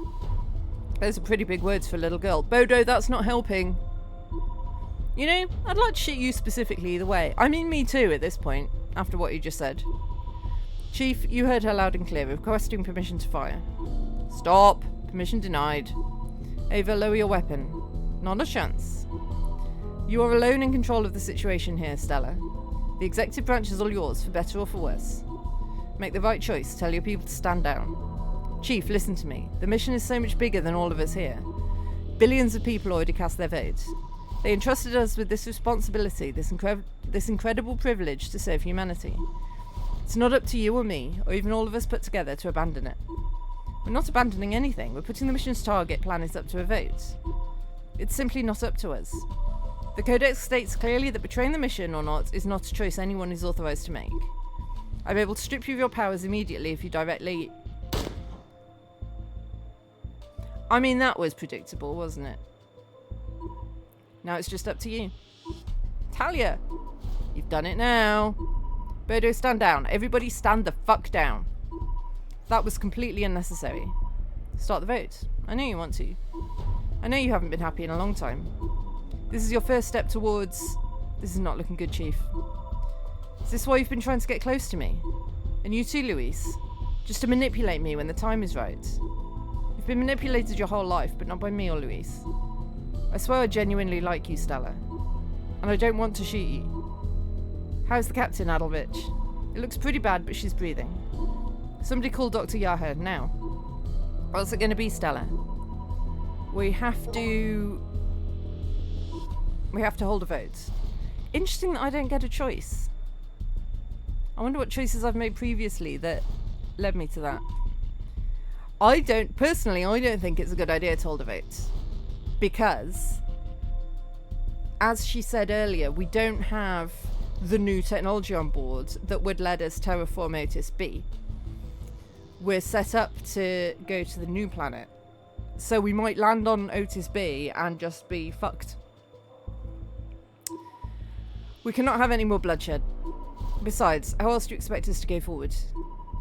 Those are pretty big words for a little girl. Bodo, that's not helping. You know, I'd like to shoot you specifically either way. I mean me too at this point, after what you just said. Chief, you heard her loud and clear, requesting permission to fire. Stop. Permission denied. Ava, lower your weapon. Not a chance. You are alone in control of the situation here, Stella. The executive branch is all yours, for better or for worse. Make the right choice. Tell your people to stand down. Chief, listen to me. The mission is so much bigger than all of us here. Billions of people already cast their votes. They entrusted us with this responsibility, this incredible privilege to serve humanity. It's not up to you or me, or even all of us put together, to abandon it. We're not abandoning anything. We're putting the mission's target planet up to a vote. It's simply not up to us. The Codex states clearly that betraying the mission or not is not a choice anyone is authorized to make. I'm able to strip you of your powers immediately if you directly... I mean, that was predictable, wasn't it? Now it's just up to you. Talia! You've done it now. Bodo, stand down. Everybody stand the fuck down. That was completely unnecessary. Start the vote. I know you want to. I know you haven't been happy in a long time. This is your first step towards... This is not looking good, Chief. Is this why you've been trying to get close to me? And you too, Luis? Just to manipulate me when the time is right. You've been manipulated your whole life, but not by me or Luis. I swear I genuinely like you, Stella. And I don't want to shoot you. How's the captain, Adelvich? It looks pretty bad, but she's breathing. Somebody call Dr. Yaha now. What's it going to be, Stella? We have to hold a vote. Interesting that I don't get a choice. I wonder what choices I've made previously that led me to that. I don't think it's a good idea to hold a vote. Because, as she said earlier, we don't have the new technology on board that would let us terraform Otis B. We're set up to go to the new planet. So we might land on Otis B and just be fucked. We cannot have any more bloodshed. Besides, how else do you expect us to go forward?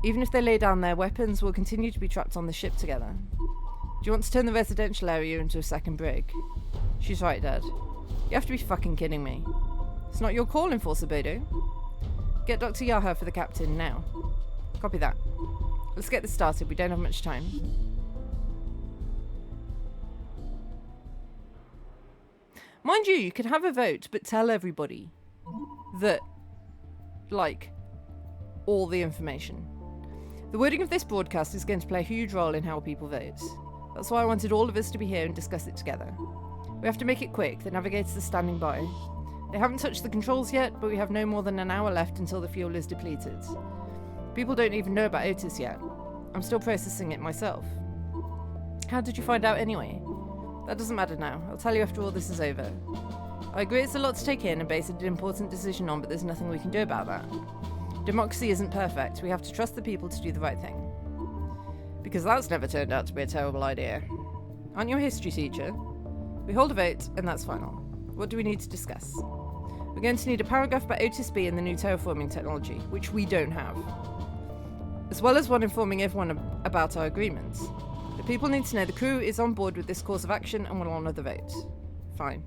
Even if they lay down their weapons, we'll continue to be trapped on the ship together. Do you want to turn the residential area into a second brig? She's right, Dad. You have to be fucking kidding me. It's not your call, Enforcer Bodo. Get Dr. Yaha for the captain now. Copy that. Let's get this started. We don't have much time. Mind you, you can have a vote, but tell everybody that, like, all the information. The wording of this broadcast is going to play a huge role in how people vote. That's why I wanted all of us to be here and discuss it together. We have to make it quick. The navigators are standing by. They haven't touched the controls yet, but we have no more than an hour left until the fuel is depleted. People don't even know about Otis yet. I'm still processing it myself. How did you find out anyway? That doesn't matter now. I'll tell you after all this is over. I agree it's a lot to take in and base an important decision on, but there's nothing we can do about that. Democracy isn't perfect. We have to trust the people to do the right thing. Because that's never turned out to be a terrible idea. Aren't you a history teacher? We hold a vote, and that's final. What do we need to discuss? We're going to need a paragraph about Otis B and the new terraforming technology, which we don't have. As well as one informing everyone about our agreements. The people need to know the crew is on board with this course of action and will honour the vote. Fine.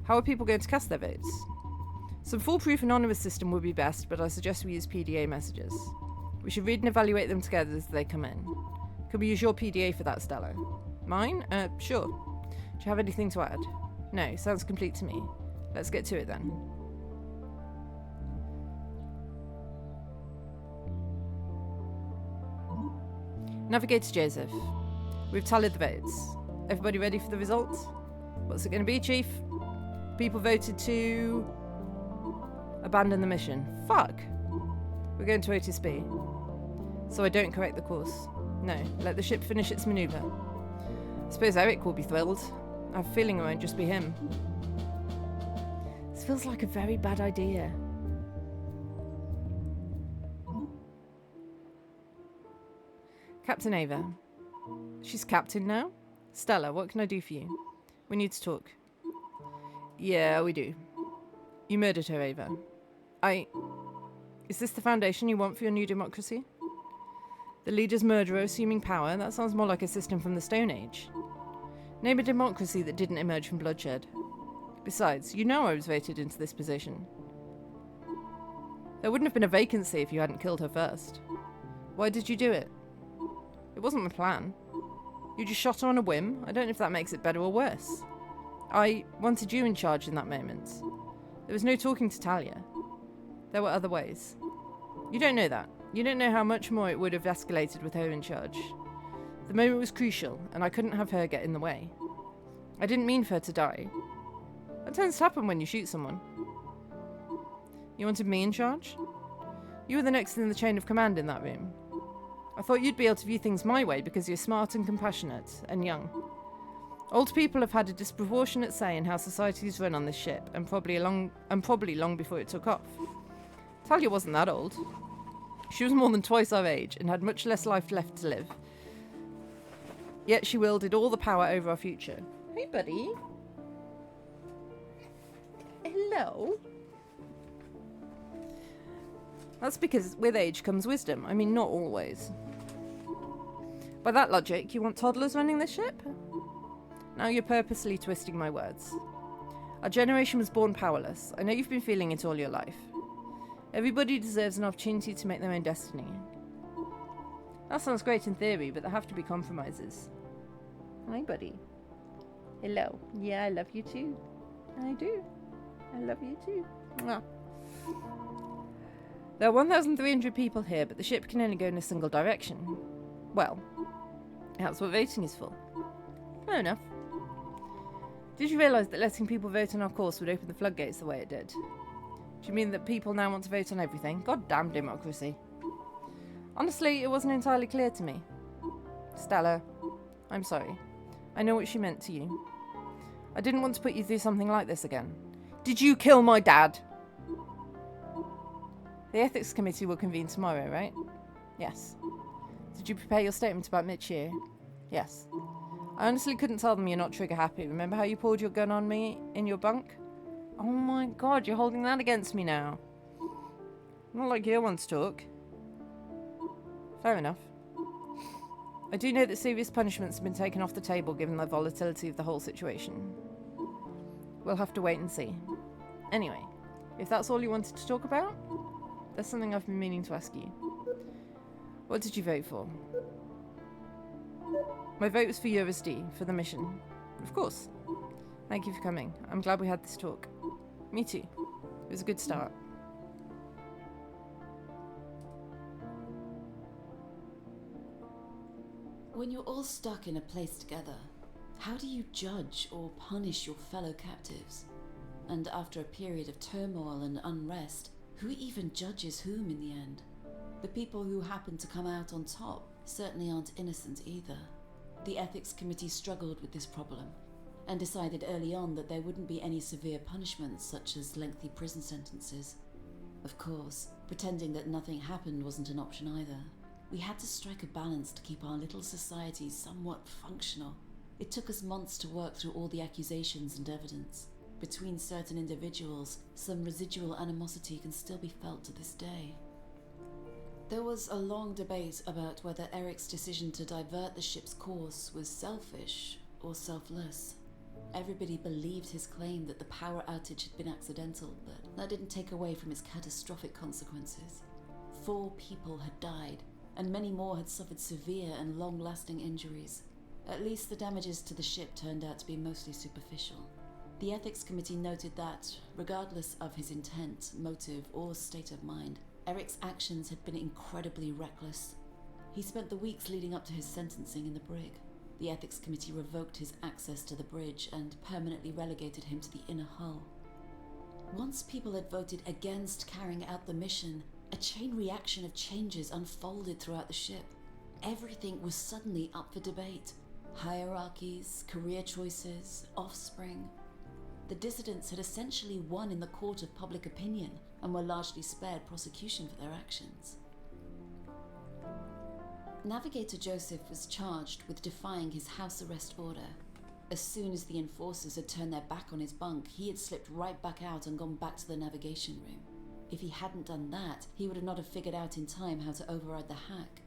How are people going to cast their votes? Some foolproof anonymous system would be best, but I suggest we use PDA messages. We should read and evaluate them together as they come in. Could we use your PDA for that, Stella? Mine? Sure. Do you have anything to add? No, sounds complete to me. Let's get to it then. Navigator Joseph. We've tallied the votes. Everybody ready for the results? What's it going to be, Chief? People voted to abandon the mission. Fuck. We're going to Otis B. So I don't correct the course. No, let the ship finish its maneuver. I suppose Eric will be thrilled. I have a feeling it won't just be him. This feels like a very bad idea. Captain Ava. She's captain now? Stella, what can I do for you? We need to talk. Yeah, we do. You murdered her, Ava. Is this the foundation you want for your new democracy? The leader's murderer assuming power? That sounds more like a system from the Stone Age. Name a democracy that didn't emerge from bloodshed. Besides, you know I was voted into this position. There wouldn't have been a vacancy if you hadn't killed her first. Why did you do it? It wasn't my plan. You just shot her on a whim. I don't know if that makes it better or worse. I wanted you in charge in that moment. There was no talking to Talia. There were other ways. You don't know that. You don't know how much more it would have escalated with her in charge. The moment was crucial, and I couldn't have her get in the way. I didn't mean for her to die. That tends to happen when you shoot someone. You wanted me in charge? You were the next in the chain of command in that room. I thought you'd be able to view things my way because you're smart and compassionate and young. Old people have had a disproportionate say in how societies run on this ship, and probably long before it took off. Talia wasn't that old. She was more than twice our age and had much less life left to live. Yet she wielded all the power over our future. Hey, buddy. Hello. That's because with age comes wisdom. I mean, not always. By that logic, you want toddlers running this ship? Now you're purposely twisting my words. Our generation was born powerless. I know you've been feeling it all your life. Everybody deserves an opportunity to make their own destiny. That sounds great in theory, but there have to be compromises. Hi, buddy. Hello. Yeah, I love you too. I do. I love you too. Mwah. There are 1,300 people here, but the ship can only go in a single direction. Well, that's what voting is for. Fair enough. Did you realise that letting people vote on our course would open the floodgates the way it did? Do you mean that people now want to vote on everything? Goddamn democracy. Honestly, it wasn't entirely clear to me. Stella, I'm sorry. I know what she meant to you. I didn't want to put you through something like this again. Did you kill my dad? The Ethics Committee will convene tomorrow, right? Yes. Did you prepare your statement about Mitchie? Yes. I honestly couldn't tell them you're not trigger happy. Remember how you pulled your gun on me in your bunk? Oh my god, you're holding that against me now. Not like you want to talk. Fair enough. I do know that serious punishments have been taken off the table given the volatility of the whole situation. We'll have to wait and see. Anyway, if that's all you wanted to talk about, there's something I've been meaning to ask you. What did you vote for? My vote was for USD, for the mission. Of course. Thank you for coming. I'm glad we had this talk. Me too. It was a good start. When you're all stuck in a place together, how do you judge or punish your fellow captives? And after a period of turmoil and unrest, who even judges whom in the end? The people who happen to come out on top certainly aren't innocent either. The Ethics Committee struggled with this problem, and decided early on that there wouldn't be any severe punishments such as lengthy prison sentences. Of course, pretending that nothing happened wasn't an option either. We had to strike a balance to keep our little society somewhat functional. It took us months to work through all the accusations and evidence. Between certain individuals, some residual animosity can still be felt to this day. There was a long debate about whether Eric's decision to divert the ship's course was selfish or selfless. Everybody believed his claim that the power outage had been accidental, but that didn't take away from its catastrophic consequences. 4 people had died, and many more had suffered severe and long-lasting injuries. At least the damages to the ship turned out to be mostly superficial. The Ethics Committee noted that, regardless of his intent, motive, or state of mind, Eric's actions had been incredibly reckless. He spent the weeks leading up to his sentencing in the brig. The Ethics Committee revoked his access to the bridge and permanently relegated him to the inner hull. Once people had voted against carrying out the mission, a chain reaction of changes unfolded throughout the ship. Everything was suddenly up for debate. Hierarchies, career choices, offspring. The dissidents had essentially won in the court of public opinion and were largely spared prosecution for their actions. Navigator Joseph was charged with defying his house arrest order. As soon as the enforcers had turned their back on his bunk, he had slipped right back out and gone back to the navigation room. If he hadn't done that, he would not have figured out in time how to override the hack.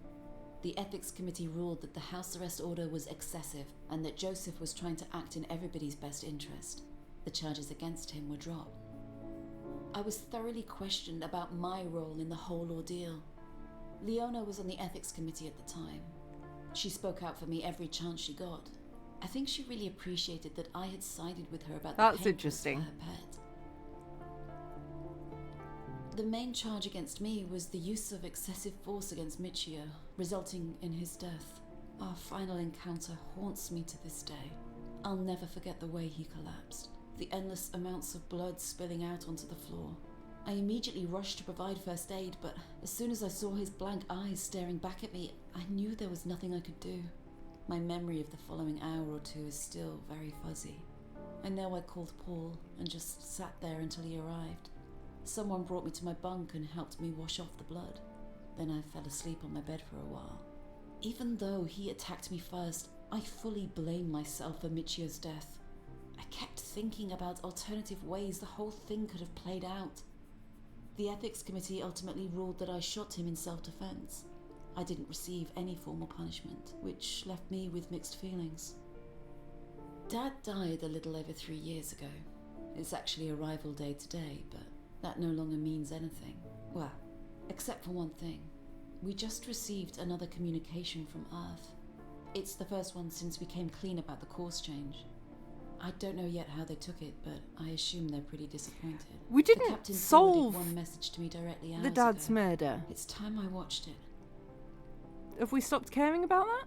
The Ethics Committee ruled that the house arrest order was excessive and that Joseph was trying to act in everybody's best interest. The charges against him were dropped. I was thoroughly questioned about my role in the whole ordeal. Leona was on the Ethics Committee at the time. She spoke out for me every chance she got. I think she really appreciated that I had sided with her about the That's pain interesting. for her pet. The main charge against me was the use of excessive force against Michio, resulting in his death. Our final encounter haunts me to this day. I'll never forget the way he collapsed, the endless amounts of blood spilling out onto the floor. I immediately rushed to provide first aid, but as soon as I saw his blank eyes staring back at me, I knew there was nothing I could do. My memory of the following hour or two is still very fuzzy. I know I called Paul and just sat there until he arrived. Someone brought me to my bunk and helped me wash off the blood. Then I fell asleep on my bed for a while. Even though he attacked me first, I fully blame myself for Michio's death. I kept thinking about alternative ways the whole thing could have played out. The ethics committee ultimately ruled that I shot him in self-defense. I didn't receive any formal punishment, which left me with mixed feelings. Dad died a little over 3 years ago. It's actually Arrival Day today, but that no longer means anything. Well, except for one thing. We just received another communication from Earth. It's the first one since we came clean about the course change. I don't know yet how they took it, but I assume they're pretty disappointed. We The didn't captain solve forwarded one message to me directly the hours dad's ago. murder. It's time I watched it. Have we stopped caring about that?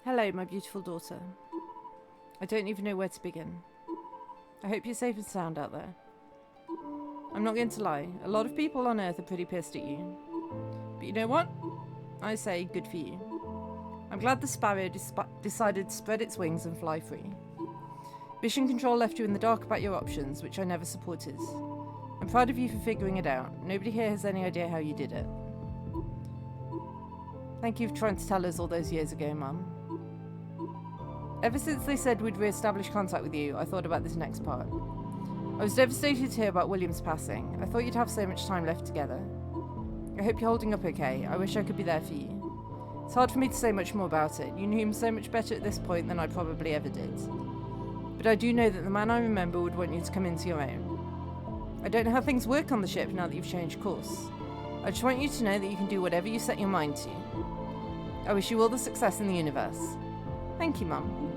Hello, my beautiful daughter. I don't even know where to begin. I hope you're safe and sound out there. I'm not going to lie, a lot of people on Earth are pretty pissed at you. But you know what? I say good for you. I'm glad the Sparrow decided to spread its wings and fly free. Mission Control left you in the dark about your options, which I never supported. I'm proud of you for figuring it out. Nobody here has any idea how you did it. Thank you for trying to tell us all those years ago, Mum. Ever since they said we'd re-establish contact with you, I thought about this next part. I was devastated to hear about William's passing. I thought you'd have so much time left together. I hope you're holding up okay. I wish I could be there for you. It's hard for me to say much more about it. You knew him so much better at this point than I probably ever did. But I do know that the man I remember would want you to come into your own. I don't know how things work on the ship now that you've changed course. I just want you to know that you can do whatever you set your mind to. I wish you all the success in the universe. Thank you, Mum.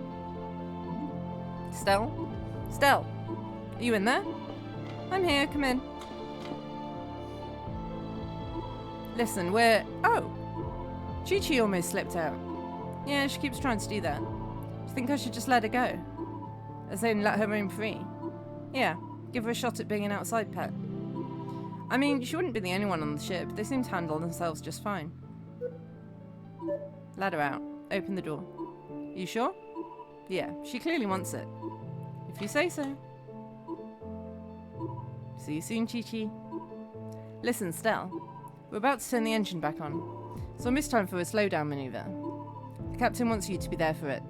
Stell? Stell? Are you in there? I'm here, come in. Listen, oh! Chi-Chi almost slipped out. Yeah, she keeps trying to do that. Do you think I should just let her go? As in, let her roam free? Yeah, give her a shot at being an outside pet. I mean, she wouldn't be the only one on the ship. They seem to handle themselves just fine. Let her out. Open the door. You sure? Yeah, she clearly wants it. If you say so. See you soon, Chi-Chi. Listen, Stell. We're about to turn the engine back on, so I missed time for a slowdown maneuver. The captain wants you to be there for it.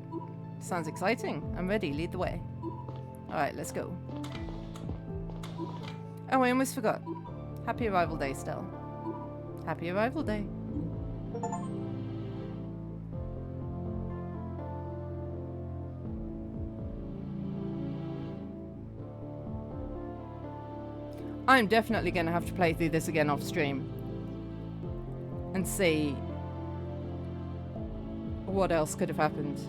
Sounds exciting. I'm ready. Lead the way. Alright, let's go. Oh, I almost forgot. Happy Arrival Day, Stell. Happy Arrival Day. I'm definitely going to have to play through this again off stream and see what else could have happened.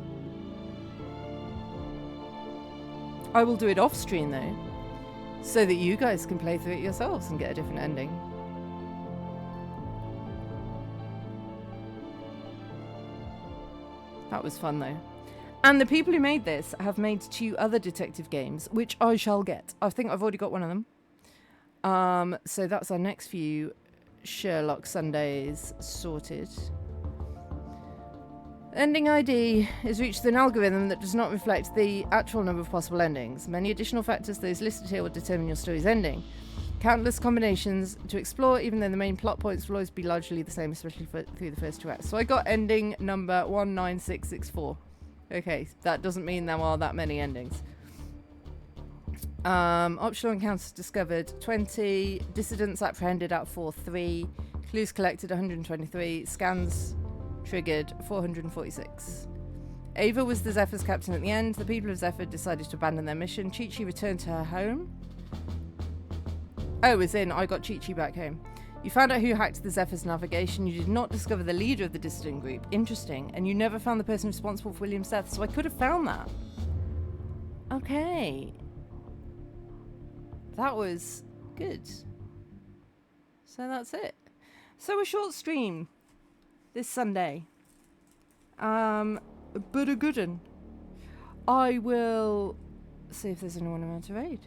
I will do it off stream though, so that you guys can play through it yourselves and get a different ending. That was fun though. And the people who made this have made 2 other detective games, which I shall get. I think I've already got one of them. So that's our next few Sherlock Sundays sorted. Ending ID is reached through an algorithm that does not reflect the actual number of possible endings. Many additional factors, those listed here, will determine your story's ending. Countless combinations to explore, even though the main plot points will always be largely the same, especially through the first 2 acts. So I got ending number 19664. Okay, that doesn't mean there are that many endings. Optional encounters discovered 20, dissidents apprehended at 4-3, clues collected 123, scans triggered 446. Ava was the Zephyr's captain at the end. The people of Zephyr decided to abandon their mission. Chi-Chi returned to her home. Oh, as in, I got Chi-Chi back home. You found out who hacked the Zephyr's navigation. You did not discover the leader of the dissident group. Interesting. And you never found the person responsible for William's death, so I could have found that. Okay. That was good. So that's it. So a short stream this Sunday. But a good one. I will see if there's anyone around to raid.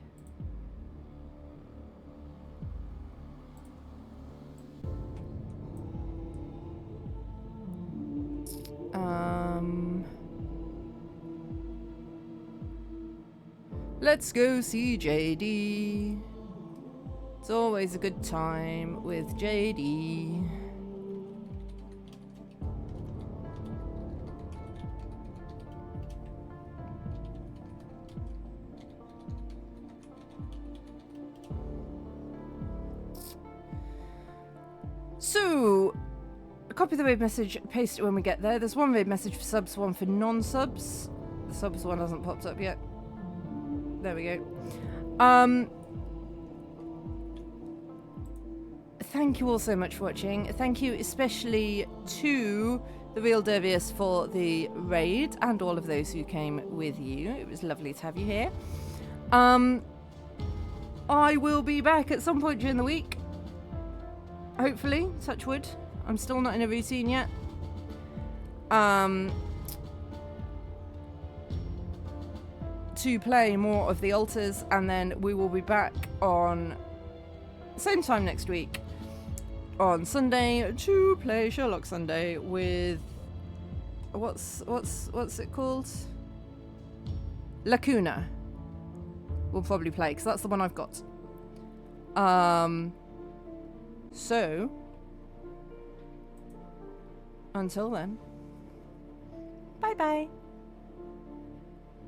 Let's go see JD. It's always a good time with JD. So, copy the raid message, paste it when we get there. There's one raid message for subs, one for non-subs. The subs one hasn't popped up yet. There we go. Thank you all so much for watching. Thank you especially to the Real Dervius for the raid and all of those who came with you. It was lovely to have you here. I will be back at some point during the week. Hopefully, touch wood. I'm still not in a routine yet. To play more of the altars, and then we will be back on same time next week on Sunday to play Sherlock Sunday with what's it called? Lacuna. We'll probably play because that's the one I've got. So until then, bye bye.